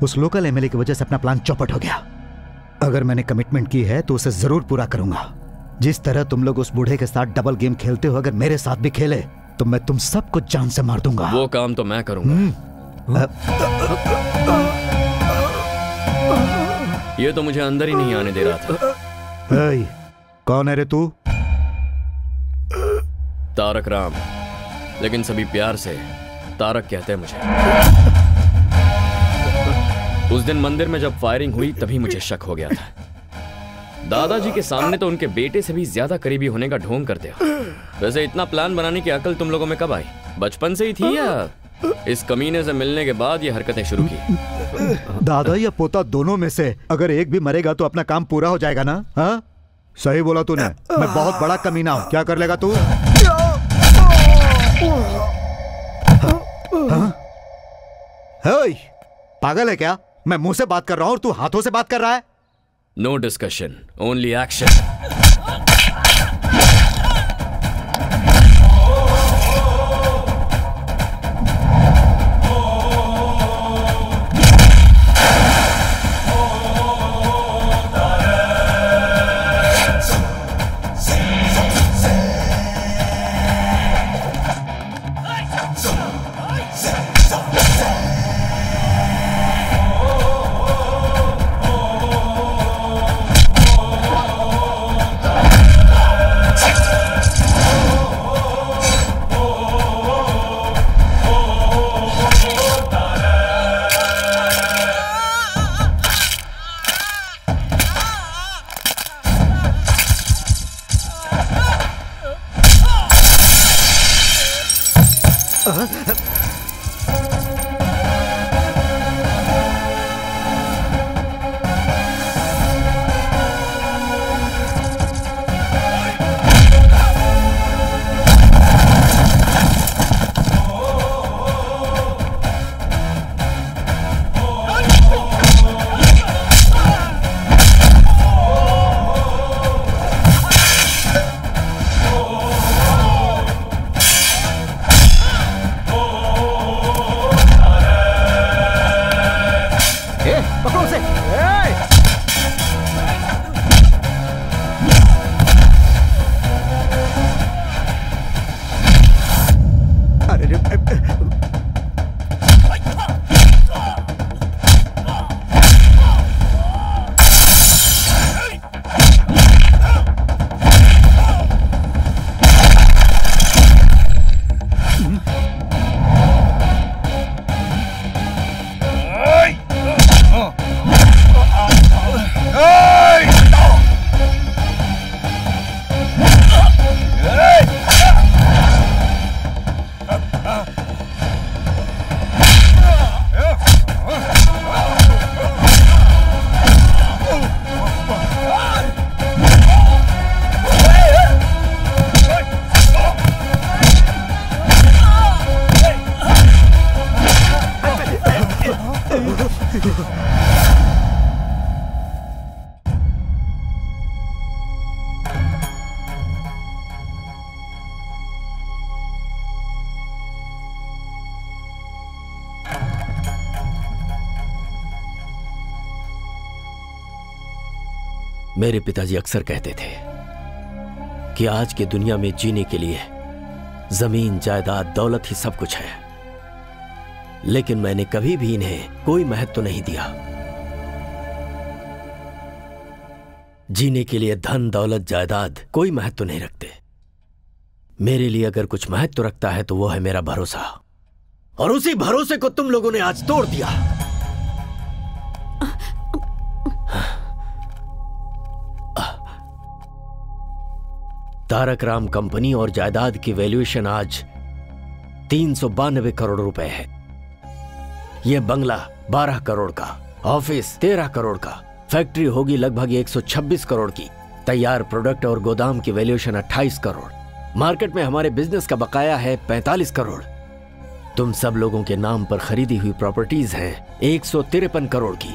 उस लोकल एमएलए की वजह से अपना प्लान चौपट हो गया। अगर मैंने कमिटमेंट की है तो उसे जरूर पूरा करूंगा। जिस तरह तुम लोग उस बूढ़े के साथ डबल गेम खेलते हो, अगर मेरे साथ भी खेले तो मैं तुम सबको जान से मार दूंगा। वो काम तो मैं करूंगा। ये तो मुझे अंदर ही नहीं आने दे रहा था। कौन है रे तू? तारक राम, लेकिन सभी प्यार से तारक कहते हैं मुझे। उस दिन मंदिर में जब फायरिंग हुई तभी मुझे शक हो गया था। दादाजी के सामने तो उनके बेटे से भी ज्यादा करीबी होने का ढोंग करते हो। वैसे इतना प्लान बनाने की अकल तुम लोगों में कब आई? बचपन से ही थी या इस कमीने से मिलने के बाद ये हरकतें शुरू की? दादा या पोता दोनों में से अगर एक भी मरेगा तो अपना काम पूरा हो जाएगा ना? हाँ, सही बोला तूने। मैं बहुत बड़ा कमीना हूं। क्या कर लेगा तू? पागल है क्या? मैं मुंह से बात कर रहा हूं और तू हाथों से बात कर रहा है। No discussion, only action. मेरे पिताजी अक्सर कहते थे कि आज की दुनिया में जीने के लिए जमीन, जायदाद, दौलत ही सब कुछ है, लेकिन मैंने कभी भी इन्हें कोई महत्व नहीं दिया। जीने के लिए धन, दौलत, जायदाद कोई महत्व नहीं रखते। मेरे लिए अगर कुछ महत्व रखता है तो वो है मेरा भरोसा, और उसी भरोसे को तुम लोगों ने आज तोड़ दिया। तारक राम कंपनी और जायदाद की वैल्यूएशन आज 392 करोड़ रुपए है। यह बंगला 12 करोड़ का, ऑफिस 13 करोड़ का, फैक्ट्री होगी लगभग 126 करोड़ की, तैयार प्रोडक्ट और गोदाम की वैल्यूएशन 28 करोड़, मार्केट में हमारे बिजनेस का बकाया है 45 करोड़। तुम सब लोगों के नाम पर खरीदी हुई प्रॉपर्टीज हैं 153 करोड़ की,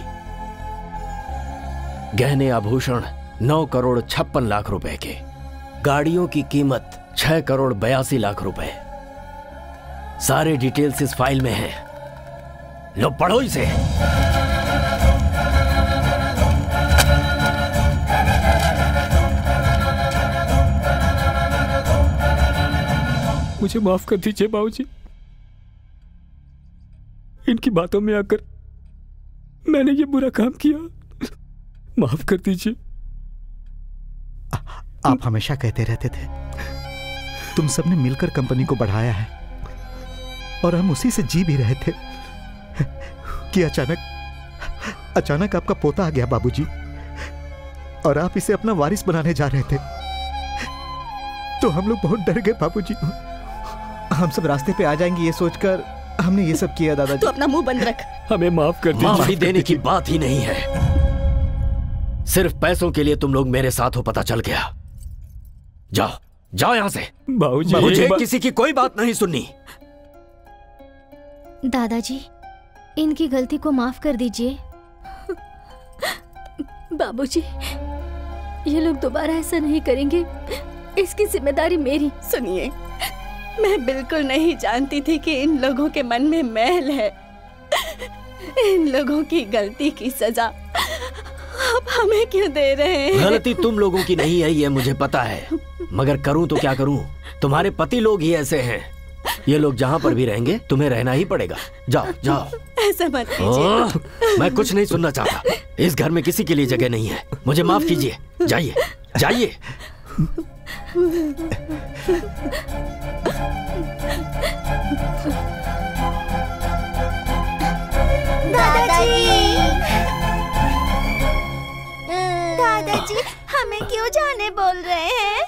गहने आभूषण 9 करोड़ 56 लाख रुपए के, गाड़ियों की कीमत 6 करोड़ 82 लाख रुपए। सारे डिटेल्स इस फाइल में हैं। लो पढ़ो इसे। मुझे माफ कर दीजिए बाबूजी, इनकी बातों में आकर मैंने ये बुरा काम किया, माफ कर दीजिए। आप हमेशा कहते रहते थे तुम सबने मिलकर कंपनी को बढ़ाया है, और हम उसी से जी भी रहे थे कि अचानक आपका पोता आ गया बाबूजी, और आप इसे अपना वारिस बनाने जा रहे थे। तो हम लोग बहुत डर गए बाबूजी। हम सब रास्ते पे आ जाएंगे ये सोचकर हमने ये सब किया। दादाजी तो अपना मुंह बंद रख। हमें माफ कर दीजिए। माफी देने की बात ही नहीं है, सिर्फ पैसों के लिए तुम लोग मेरे साथ हो, पता चल गया। जाओ जाओ यहां से। बाबूजी मुझे किसी की कोई बात नहीं सुननी। दादाजी, इनकी गलती को माफ कर दीजिए। बाबूजी, ये लोग दोबारा ऐसा नहीं करेंगे, इसकी जिम्मेदारी मेरी। सुनिए, मैं बिल्कुल नहीं जानती थी कि इन लोगों के मन में मैल है। इन लोगों की गलती की सजा आप हमें क्यों दे रहे हैं? गलती तुम लोगों की नहीं है, ये मुझे पता है, मगर करूं तो क्या करूं? तुम्हारे पति लोग ही ऐसे हैं। ये लोग जहां पर भी रहेंगे तुम्हें रहना ही पड़ेगा। जाओ जाओ। ऐसा मत कीजिए। मैं कुछ नहीं सुनना चाहता। इस घर में किसी के लिए जगह नहीं है। मुझे माफ कीजिए। जाइए जाइए। दादाजी, हमें क्यों जाने बोल रहे हैं?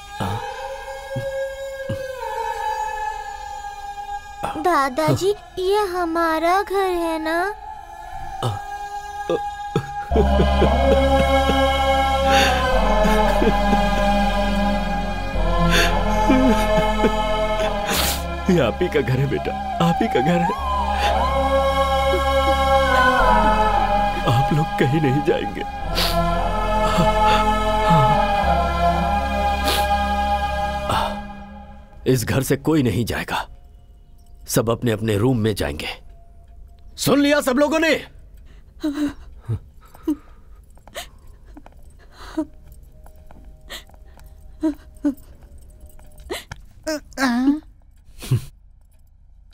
दादाजी, ये हमारा घर है ना? ये आप ही का घर है बेटा, आप ही का घर है। आप लोग कहीं नहीं जाएंगे। इस घर से कोई नहीं जाएगा, सब अपने अपने रूम में जाएंगे। सुन लिया सब लोगों ने?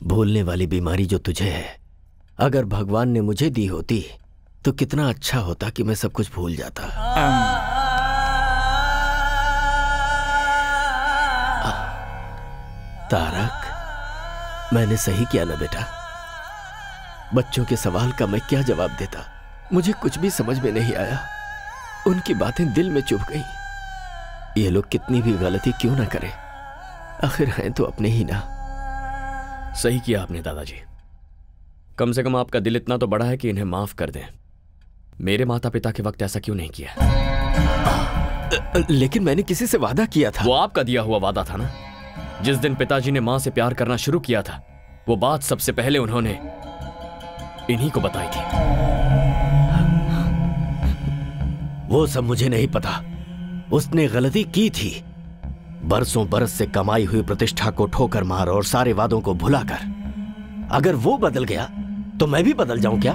भूलने वाली बीमारी जो तुझे है, अगर भगवान ने मुझे दी होती तो कितना अच्छा होता कि मैं सब कुछ भूल जाता। तारक, मैंने सही किया ना बेटा? बच्चों के सवाल का मैं क्या जवाब देता? मुझे कुछ भी समझ में नहीं आया। उनकी बातें दिल में चुभ गई। ये लोग कितनी भी गलती क्यों ना करें, आखिर हैं तो अपने ही ना। सही किया आपने दादाजी। कम से कम आपका दिल इतना तो बड़ा है कि इन्हें माफ कर दें। मेरे माता पिता के वक्त ऐसा क्यों नहीं किया? लेकिन मैंने किसी से वादा किया था। वो आपका दिया हुआ वादा था ना। जिस दिन पिताजी ने मां से प्यार करना शुरू किया था, वो बात सबसे पहले उन्होंने इन्हीं को बताई थी। वो सब मुझे नहीं पता। उसने गलती की थी। बरसों बरस से कमाई हुई प्रतिष्ठा को ठोकर मार और सारे वादों को भुलाकर अगर वो बदल गया तो मैं भी बदल जाऊं क्या?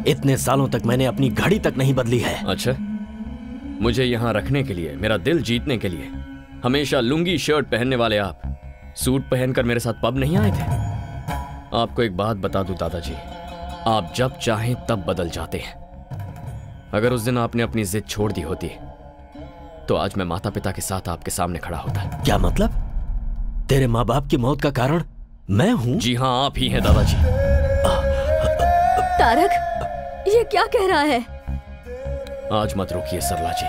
इतने सालों तक मैंने अपनी घड़ी तक नहीं बदली है। अच्छा, मुझे यहां रखने के लिए, मेरा दिल जीतने के लिए हमेशा लुंगी शर्ट पहनने वाले आप सूट पहनकर मेरे साथ पब नहीं आए थे? आपको एक बात बता दूं दादाजी, आप जब चाहें तब बदल जाते हैं। अगर उस दिन आपने अपनी जिद छोड़ दी होती तो आज मैं माता पिता के साथ आपके सामने खड़ा होता। क्या मतलब? तेरे माँ बाप की मौत का कारण मैं हूं? जी हाँ, आप ही हैं दादाजी। तारक, ये क्या कह रहा है? आज मत रोकिए सरला जी।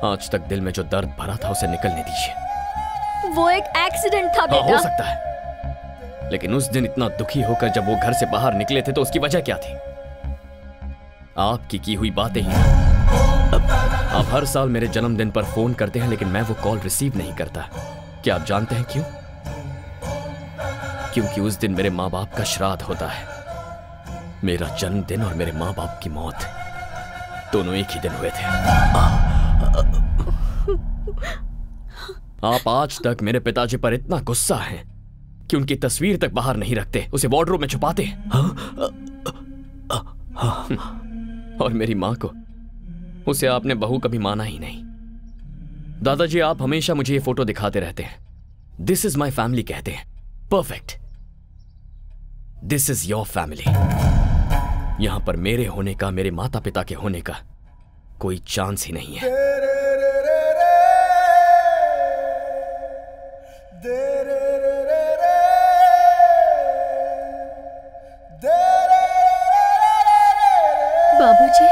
आज तक दिल में जो दर्द भरा था उसे निकलने दीजिए। वो एक एक्सीडेंट था बेटा। हो सकता है, लेकिन उस दिन इतना दुखी होकर जब वो घर से बाहर निकले थे तो उसकी वजह क्या थी? आपकी की हुई बातें ही। आप हर साल मेरे जन्मदिन पर फोन करते हैं, लेकिन मैं वो कॉल रिसीव नहीं करता। क्या आप जानते हैं क्यों? क्योंकि उस दिन मेरे माँ बाप का श्राद्ध होता है। मेरा जन्मदिन और मेरे माँ बाप की मौत दोनों एक ही दिन हुए थे। आप आज तक मेरे पिताजी पर इतना गुस्सा हैं कि उनकी तस्वीर तक बाहर नहीं रखते, उसे वार्डरोब में छुपाते। और मेरी मां को, उसे आपने बहू कभी माना ही नहीं। दादाजी, आप हमेशा मुझे ये फोटो दिखाते रहते हैं। दिस इज माई फैमिली कहते हैं। Perfect, this is your family. यहां पर मेरे होने का, मेरे माता पिता के होने का कोई चांस ही नहीं है। बाबूजी,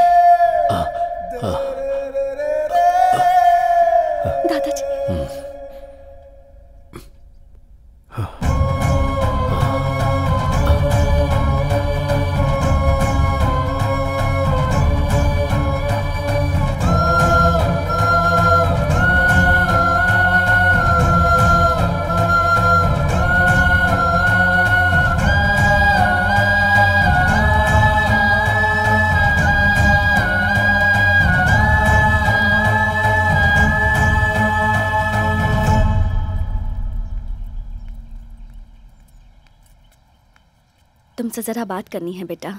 दादाजी, तुमसे जरा बात करनी है बेटा।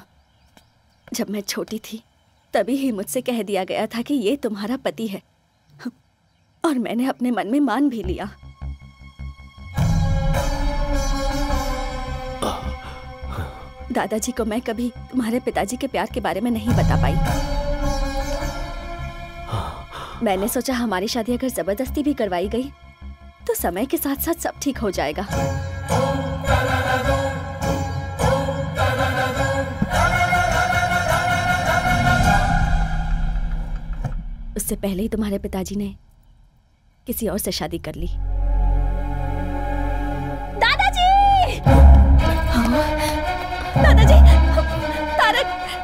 जब मैं छोटी थी तभी ही मुझसे कह दिया गया था कि ये तुम्हारा पति है, और मैंने अपने मन में मान भी लिया। दादाजी को मैं कभी तुम्हारे पिताजी के प्यार के बारे में नहीं बता पाई। मैंने सोचा हमारी शादी अगर जबरदस्ती भी करवाई गई तो समय के साथ साथ सब ठीक हो जाएगा। उससे पहले ही तुम्हारे पिताजी ने किसी और से शादी कर ली। दादाजी! दादाजी!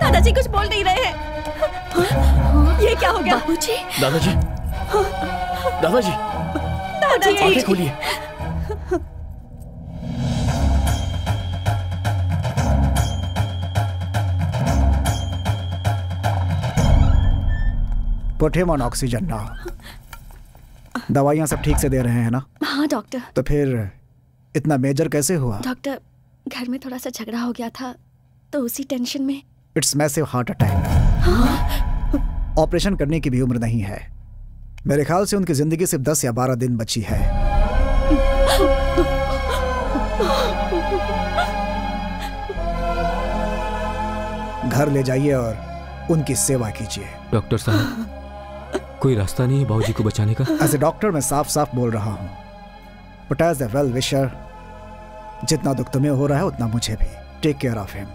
दादाजी कुछ बोल नहीं रहे हैं। ये क्या हो गया? बाबूजी! दादाजी! दादाजी! दादाजी! आंखें खोलिए। Put him on oxygen now. दवाइयाँ सब ठीक से दे रहे हैं ना? हाँ डॉक्टर। तो फिर इतना मेजर कैसे हुआ? डॉक्टर, घर में थोड़ा सा झगड़ा हो गया था तो उसी टेंशन में। It's massive heart attack. Operation करने की भी उम्र नहीं है। मेरे ख्याल से उनकी जिंदगी सिर्फ 10 या 12 दिन बची है। घर ले जाइए और उनकी सेवा कीजिए। डॉक्टर साहब, कोई रास्ता नहीं है बाबूजी को बचाने का? एज ए डॉक्टर मैं साफ साफ बोल रहा हूँ, but as a well wisher, जितना दुख तुम्हें हो रहा है उतना मुझे भी। Take care of him.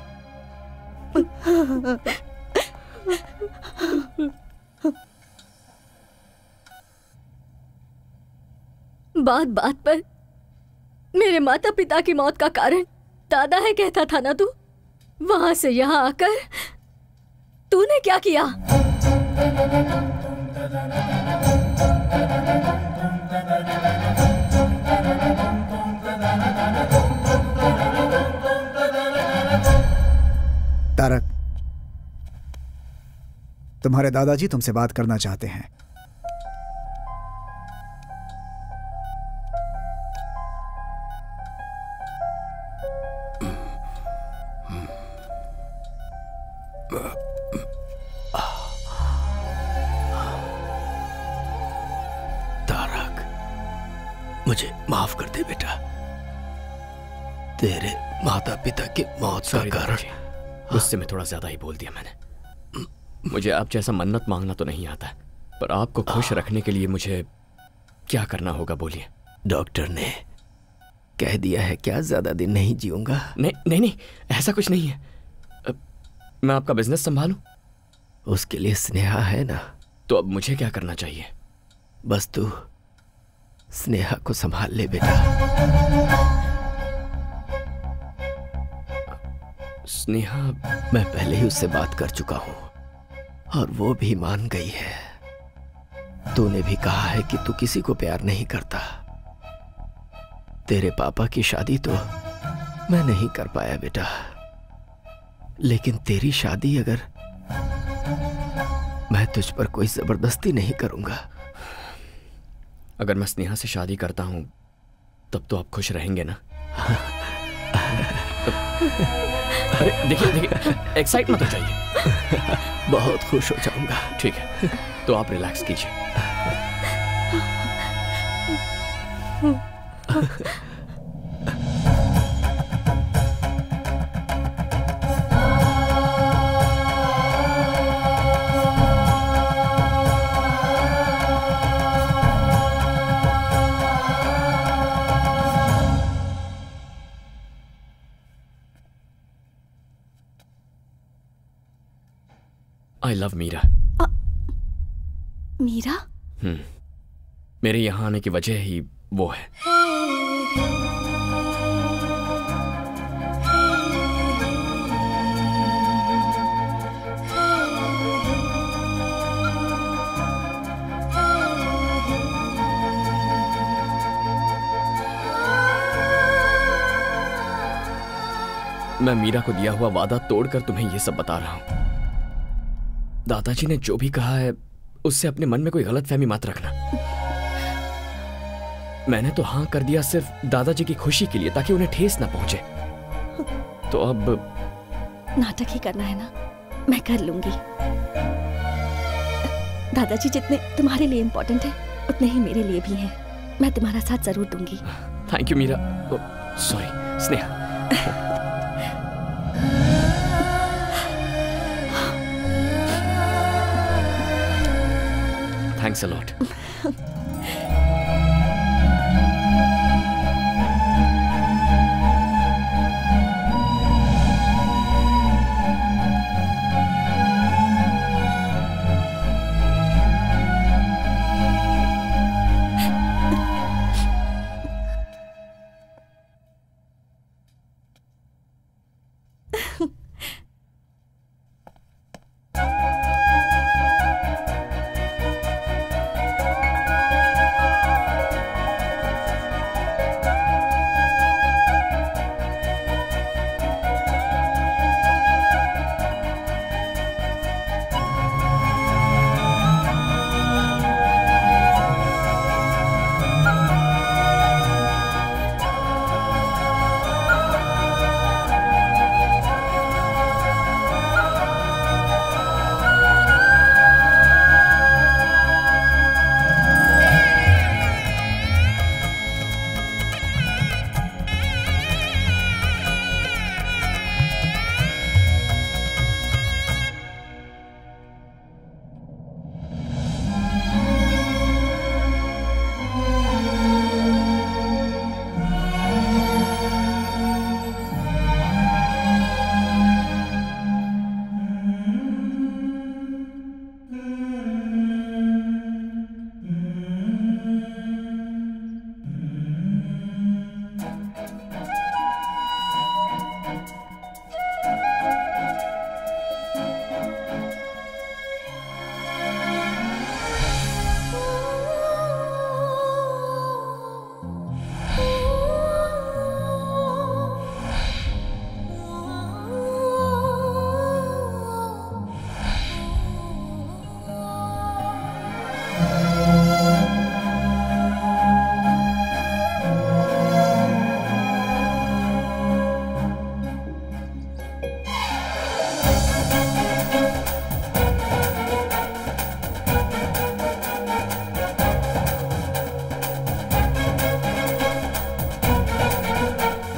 बात बात पर मेरे माता पिता की मौत का कारण दादा है कहता था ना तू? वहां से यहां आकर तूने क्या किया? तारक, तुम्हारे दादाजी तुमसे बात करना चाहते हैं। तारक, मुझे माफ कर दे बेटा। तेरे माता पिता की मौत का कारण उससे मैं थोड़ा ज्यादा ही बोल दिया मैंने। मुझे आप जैसा मन्नत मांगना तो नहीं आता, पर आपको खुश रखने के लिए मुझे क्या करना होगा बोलिए। डॉक्टर ने कह दिया है क्या ज्यादा दिन नहीं जीऊंगा? नहीं नहीं नहीं, ऐसा कुछ नहीं है। मैं आपका बिजनेस संभालूं? उसके लिए स्नेहा है ना। तो अब मुझे क्या करना चाहिए? बस तू स्नेहा को संभाल ले बेटा। स्नेहा? मैं पहले ही उससे बात कर चुका हूं और वो भी मान गई है। तूने भी कहा है कि तू किसी को प्यार नहीं करता। तेरे पापा की शादी तो मैं नहीं कर पाया बेटा, लेकिन तेरी शादी अगर मैं तुझ पर कोई जबरदस्ती नहीं करूंगा। अगर मैं स्नेहा से शादी करता हूं तब तो आप खुश रहेंगे ना? अरे देखिए देखिए, एक्साइट मत हो जाइए। बहुत खुश हो जाऊंगा। ठीक है, तो आप रिलैक्स कीजिए। I love Meera. मीरा? मेरे यहाँ आने की वजह ही वो है। मैं मीरा को दिया हुआ वादा तोड़कर तुम्हें ये सब बता रहा हूं। दादाजी ने जो भी कहा है उससे अपने मन में कोई गलतफहमी मत रखना। मैंने तो हाँ कर दिया सिर्फ दादाजी की खुशी के लिए, ताकि उन्हें ठेस ना पहुंचे। तो अब नाटक ही करना है ना, मैं कर लूंगी। दादाजी जितने तुम्हारे लिए इम्पोर्टेंट है उतने ही मेरे लिए भी हैं। मैं तुम्हारा साथ जरूर दूंगी। Thank you Meera. Sorry Sneha. Thanks a lot.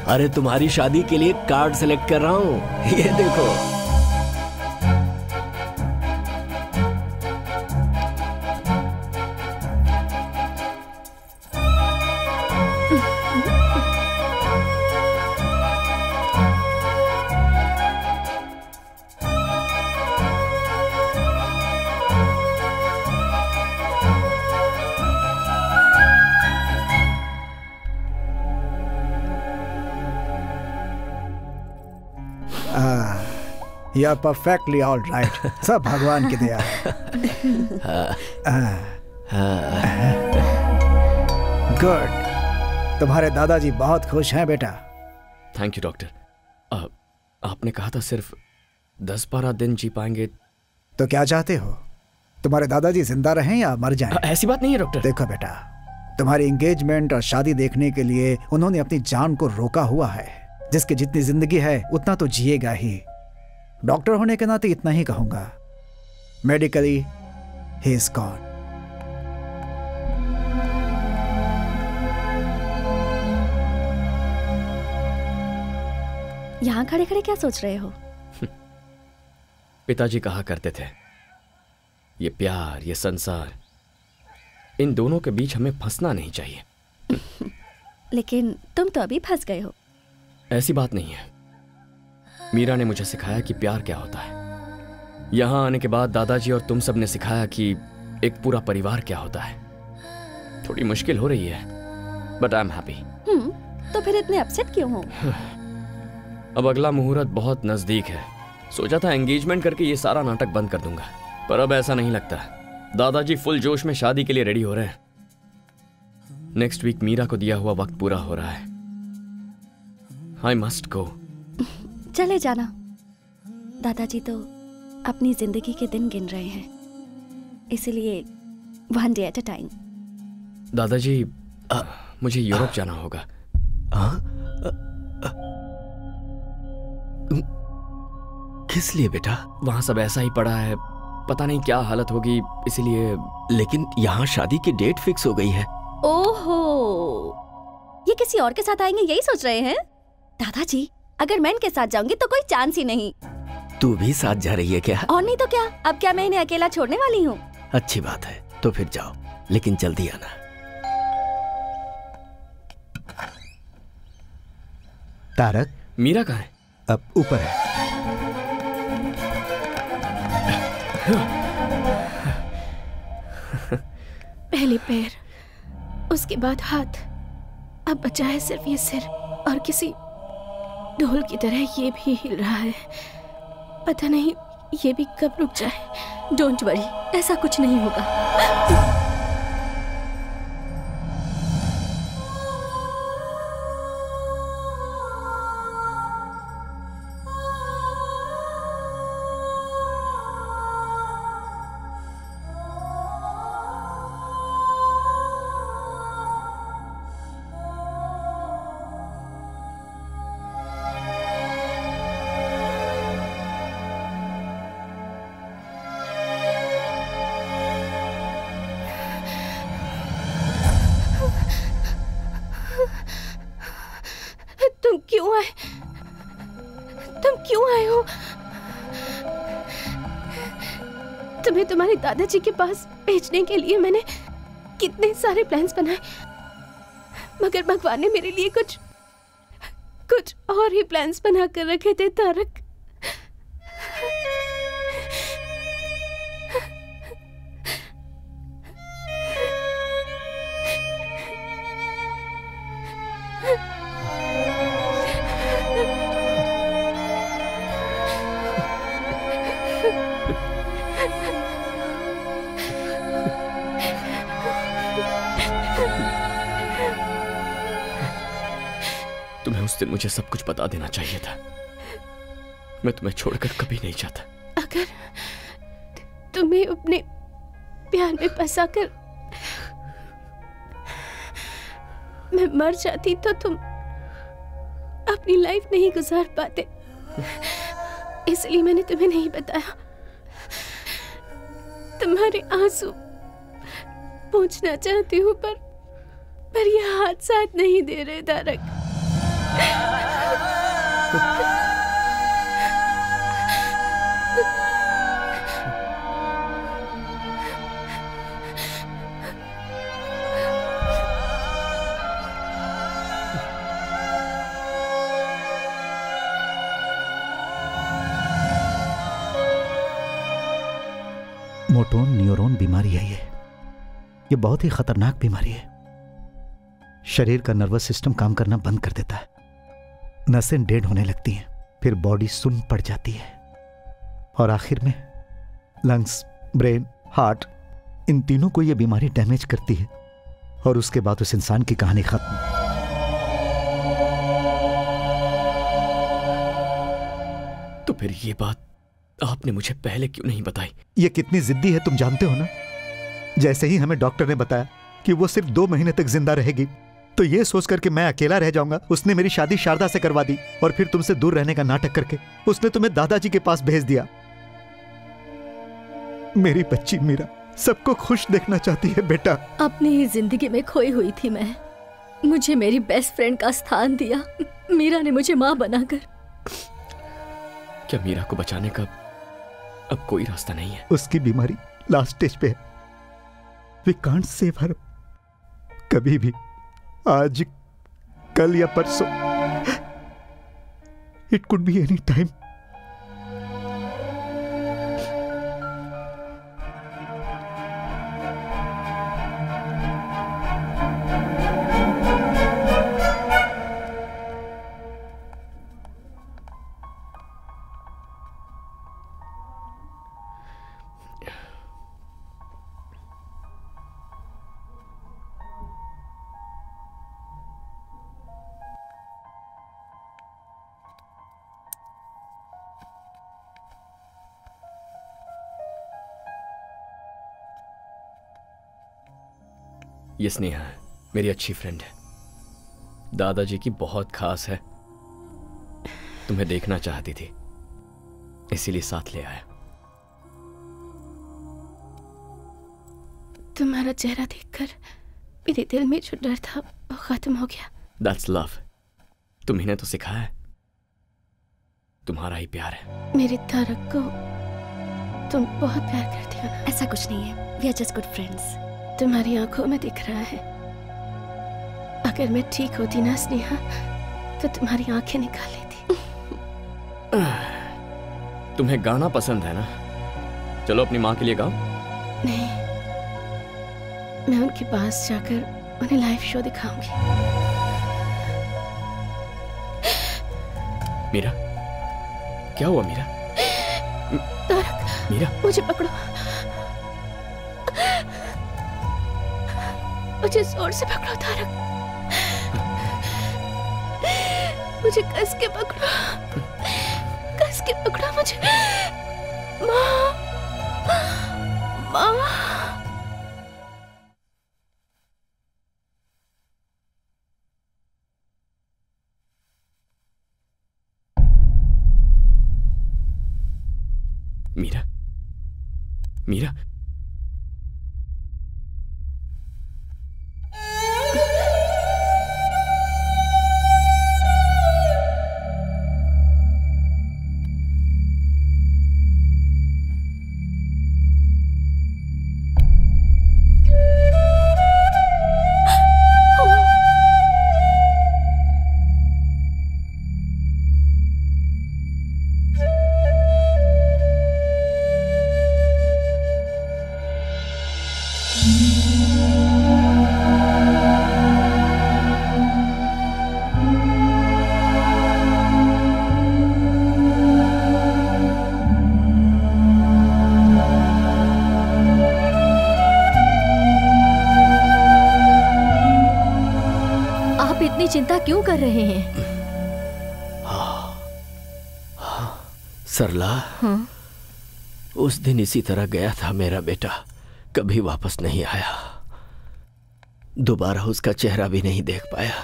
अरे तुम्हारी शादी के लिए कार्ड सेलेक्ट कर रहा हूँ, ये देखो। You are perfectly all right. सब भगवान की दया है। गुड, तुम्हारे दादाजी बहुत खुश हैं बेटा। Thank you doctor. आपने कहा था सिर्फ 10-12 दिन जी पाएंगे। तो क्या चाहते हो, तुम्हारे दादाजी जिंदा रहें या मर जाएं? ऐसी बात नहीं है डॉक्टर। देखो बेटा, तुम्हारी एंगेजमेंट और शादी देखने के लिए उन्होंने अपनी जान को रोका हुआ है। जिसकी जितनी जिंदगी है उतना तो जिएगा ही। डॉक्टर होने के नाते इतना ही कहूंगा, मेडिकली ही इज गॉन। यहां खड़े खड़े क्या सोच रहे हो? पिताजी कहा करते थे, ये प्यार, ये संसार, इन दोनों के बीच हमें फंसना नहीं चाहिए। लेकिन तुम तो अभी फंस गए हो। ऐसी बात नहीं है। मीरा ने मुझे सिखाया कि प्यार क्या होता है। यहां आने के बाद दादाजी और तुम सब ने सिखाया कि एक पूरा परिवार क्या होता है। थोड़ी मुश्किल हो रही है, बट आई एम हैप्पी। तो फिर इतने अपसेट क्यों हो? अब अगला मुहूर्त बहुत नजदीक है। सोचा था एंगेजमेंट करके ये सारा नाटक बंद कर दूंगा, पर अब ऐसा नहीं लगता। दादाजी फुल जोश में शादी के लिए रेडी हो रहे हैं। नेक्स्ट वीक मीरा को दिया हुआ वक्त पूरा हो रहा है। I must go. चले जाना, दादाजी तो अपनी जिंदगी के दिन गिन रहे हैं, इसलिए one day at a time. दादाजी, मुझे यूरोप जाना होगा। किस लिए बेटा? वहां सब ऐसा ही पड़ा है, पता नहीं क्या हालत होगी, इसलिए। लेकिन यहाँ शादी की डेट फिक्स हो गई है। ओहो, ये किसी और के साथ आएंगे यही सोच रहे हैं? दादाजी, अगर मैं इनके साथ जाऊंगी तो कोई चांस ही नहीं। तू भी साथ जा रही है क्या? और नहीं तो क्या, अब क्या मैं इन्हें अकेला छोड़ने वाली हूँ? अच्छी बात है, तो फिर जाओ, लेकिन जल्दी आना। तारक, मीरा कहाँ है? अब ऊपर है। पहले पैर, उसके बाद हाथ, अब बचा है सिर्फ ये सिर, और किसी ढोल की तरह ये भी हिल रहा है। पता नहीं ये भी कब रुक जाए। डोंट वरी, ऐसा कुछ नहीं होगा। तुम्हें तुम्हारे दादाजी के पास भेजने के लिए मैंने कितने सारे प्लान्स बनाए, मगर भगवान ने मेरे लिए कुछ और ही प्लान्स बना कर रखे थे तारक। तुम्हें उस दिन मुझे सब कुछ बता देना चाहिए था। मैं तुम्हें छोड़कर कभी नहीं जाता। अगर तुम्हें अपने प्यार में फंसाकर मैं मर जाती तो तुम अपनी लाइफ नहीं गुजार पाते, इसलिए मैंने तुम्हें नहीं बताया। तुम्हारे आंसू पूछना चाहती हूँ, पर ये हाथ साथ नहीं दे रहे तारक। मोटोन न्यूरॉन बीमारी है ये बहुत ही खतरनाक बीमारी है। शरीर का नर्वस सिस्टम काम करना बंद कर देता है, नसें डेड होने लगती हैं, फिर बॉडी सुन्न पड़ जाती है और आखिर में लंग्स, ब्रेन, हार्ट, इन तीनों को यह बीमारी डैमेज करती है और उसके बाद उस इंसान की कहानी खत्म। तो फिर ये बात आपने मुझे पहले क्यों नहीं बताई? ये कितनी जिद्दी है तुम जानते हो ना। जैसे ही हमें डॉक्टर ने बताया कि वो सिर्फ 2 महीने तक जिंदा रहेगी, तो ये सोचकर कि मैं अकेला रह जाऊंगा, उसने मेरी शादी शारदा से करवा दी और फिर तुमसे दूर रहने का नाटक करके उसने तुम्हें दादाजी के पास भेज दिया। मेरी बच्ची मीरा सबको खुश देखना चाहती है बेटा। अपनी ही जिंदगी में खोई हुई थी मैं, मुझे मेरी बेस्ट फ्रेंड का स्थान दिया। मीरा ने मुझे मां बनाकर। क्या मीरा को बचाने का अब कोई रास्ता नहीं है? उसकी बीमारी लास्ट स्टेज पे है। We can't save her. कभी भी, आज, कल या परसों, it could be any time. ये स्नेहा है, मेरी अच्छी फ्रेंड है, दादाजी की बहुत खास है। तुम्हें देखना चाहती थी, इसीलिए साथ ले आया। तुम्हारा चेहरा देखकर मेरे दिल में जो डर था वो खत्म हो गया। That's love। तुम्ही ने तो सिखाया है, तुम्हारा ही प्यार है। मेरे तारक को तुम बहुत प्यार करती हो ना? ऐसा कुछ नहीं है, we are just good friends। तुम्हारी आंखों में दिख रहा है। अगर मैं ठीक होती ना स्नेहा, तो तुम्हारी आंखें निकाल लेती। तुम्हें गाना पसंद है ना? चलो अपनी माँ के लिए गाओ। नहीं, मैं उनके पास जाकर उन्हें लाइव शो दिखाऊंगी। मीरा, क्या हुआ मीरा? तारक, मीरा, मुझे पकड़ो, मुझे जोर से पकड़ो तारक, मुझे कस के पकड़ो, कस के पकड़ो मुझे। माँ, माँ। मीरा, मीरा, चिंता क्यों कर रहे हैं? सरला, हाँ? उस दिन इसी तरह गया था मेरा बेटा, कभी वापस नहीं आया। दोबारा उसका चेहरा भी नहीं देख पाया।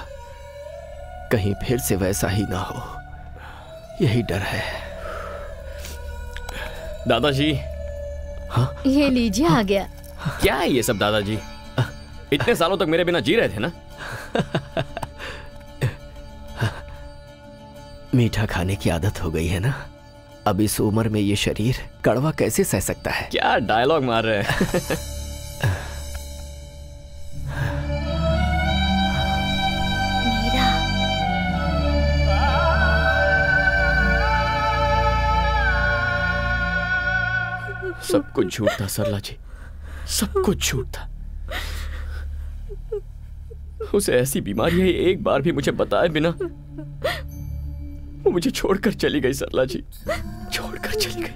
कहीं फिर से वैसा ही ना हो, यही डर है। दादाजी। हाँ? ये लीजिए, हाँ? आ गया। क्या है ये सब दादाजी? इतने सालों तक मेरे बिना जी रहे थे ना? मीठा खाने की आदत हो गई है ना, अब इस उम्र में ये शरीर कड़वा कैसे सह सकता है? क्या डायलॉग मार रहे हैं? मीरा, सब कुछ झूठ था सरला जी, सब कुछ झूठ था। उसे ऐसी बीमारी है, एक बार भी मुझे बताए बिना वो मुझे छोड़कर चली गई। सरला जी छोड़कर चली गई,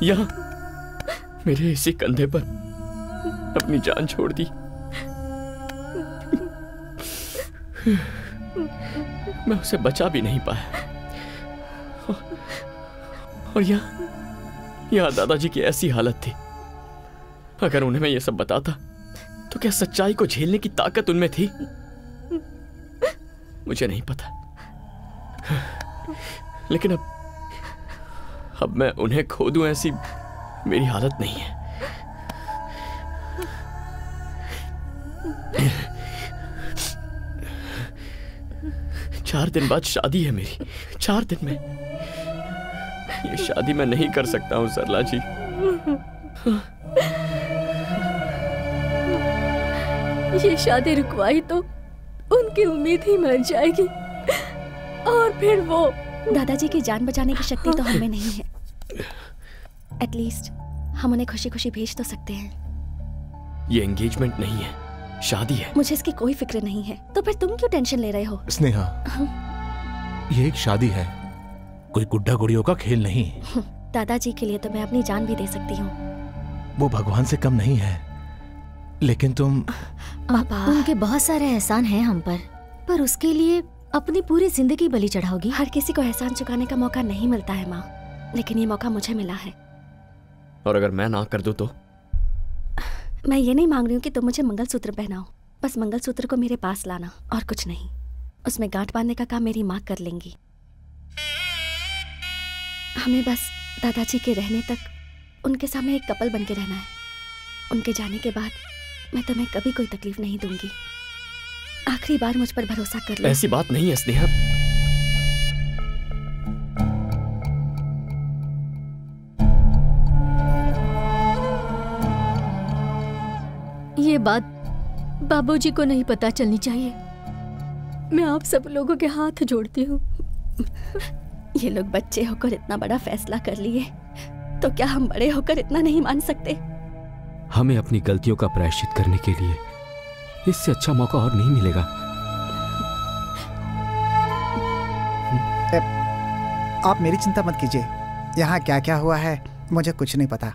यहाँ मेरे इसी कंधे पर अपनी जान छोड़ दी। मैं उसे बचा भी नहीं पाया। और यहाँ दादाजी की ऐसी हालत थी, अगर उन्हें मैं ये सब बताता तो क्या सच्चाई को झेलने की ताकत उनमें थी? मुझे नहीं पता, लेकिन अब मैं उन्हें खो दूं ऐसी मेरी हालत नहीं है। चार दिन बाद शादी है मेरी, 4 दिन में। ये शादी मैं नहीं कर सकता हूं सरला जी। ये शादी रुकवाई तो उनकी उम्मीद ही मर जाएगी, और फिर वो दादाजी की जान बचाने की शक्ति तो हमें नहीं है। एटलीस्ट हम उन्हें खुशी खुशी भेज तो सकते हैं। ये एंगेजमेंट नहीं है, शादी है। मुझे इसकी कोई फिक्र नहीं है, तो फिर तुम क्यों टेंशन ले रहे हो? स्नेहा, ये एक शादी है, कोई गुड्डा गुड़ियों का खेल नहीं। दादाजी के लिए तो मैं अपनी जान भी दे सकती हूँ। वो भगवान से कम नहीं है, लेकिन तुम पापा, उनके बहुत सारे एहसान हैं हम पर उसके लिए अपनी पूरी जिंदगी बलि चढ़ाओगी? हर किसी को एहसान चुकाने का मौका नहीं मिलता है माँ, लेकिन ये मौका मुझे मिला है। और अगर मैं ना कर दूं तो? मैं ये नहीं मांग रही हूँ कि तुम मुझे मंगलसूत्र पहनाओ, बस मंगलसूत्र को मेरे पास लाना और कुछ नहीं। उसमें गांठ बांधने का काम मेरी माँ कर लेंगी। हमें बस दादाजी के रहने तक उनके सामने एक कपल बन के रहना है। उनके जाने के बाद मैं तुम्हें कभी कोई तकलीफ नहीं दूंगी। आखिरी बार मुझ पर भरोसा कर लो। ऐसी बात नहीं है स्नेहा। ये बात बाबूजी को नहीं पता चलनी चाहिए। मैं आप सब लोगों के हाथ जोड़ती हूँ। ये लोग बच्चे होकर इतना बड़ा फैसला कर लिए, तो क्या हम बड़े होकर इतना नहीं मान सकते? हमें अपनी गलतियों का प्रायश्चित करने के लिए इससे अच्छा मौका और नहीं मिलेगा। आप मेरी चिंता मत कीजिए। यहाँ क्या क्या हुआ है मुझे कुछ नहीं पता।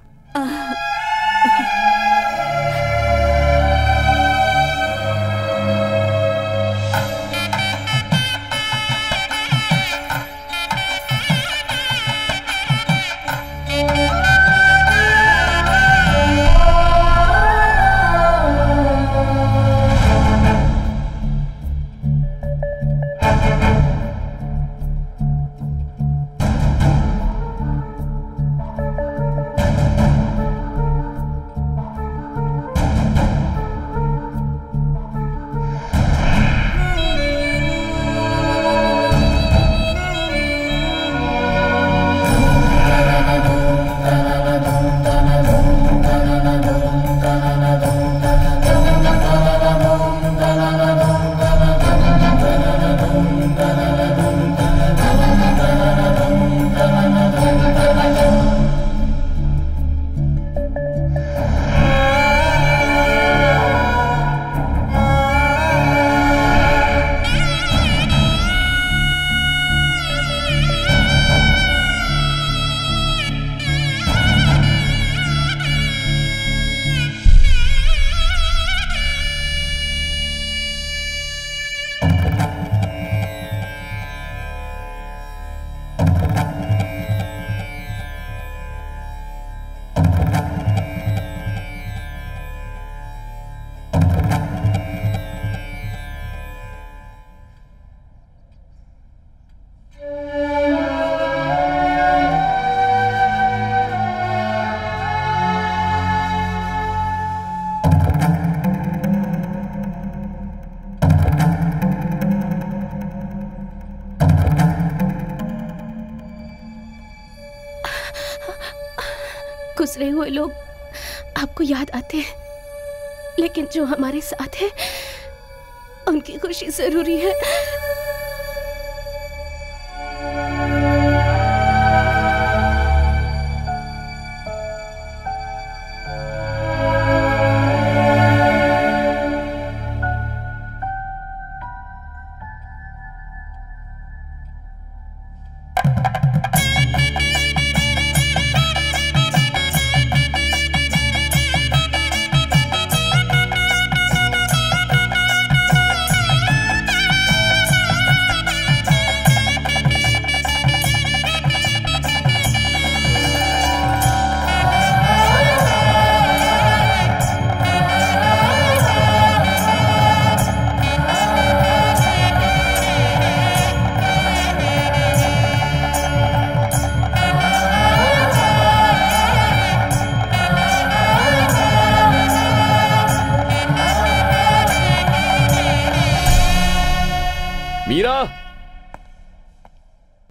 गुजरे हुए लोग आपको याद आते हैं, लेकिन जो हमारे साथ है उनकी खुशी जरूरी है।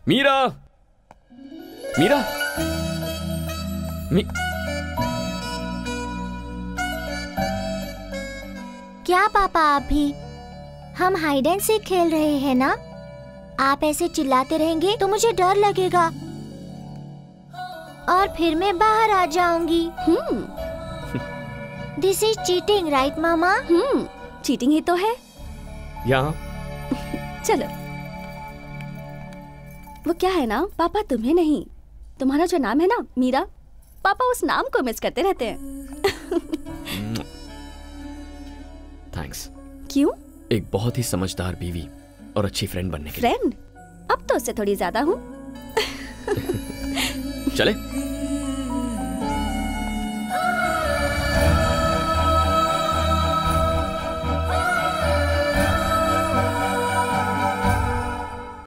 मीरा, मीरा, क्या पापा आप भी? हम हाइड एंड सीक खेल रहे हैं ना? आप ऐसे चिल्लाते रहेंगे तो मुझे डर लगेगा और फिर मैं बाहर आ जाऊंगी। दिस इज चीटिंग, राइट मामा? चीटिंग ही तो है। यहाँ चलो। वो क्या है ना, पापा तुम्हें नहीं, तुम्हारा जो नाम है ना मीरा, पापा उस नाम को मिस करते रहते हैं। थैंक्स। क्यों? एक बहुत ही समझदार बीवी और अच्छी फ्रेंड बनने के लिए। फ्रेंड? अब तो उससे थोड़ी ज्यादा हूँ। चले।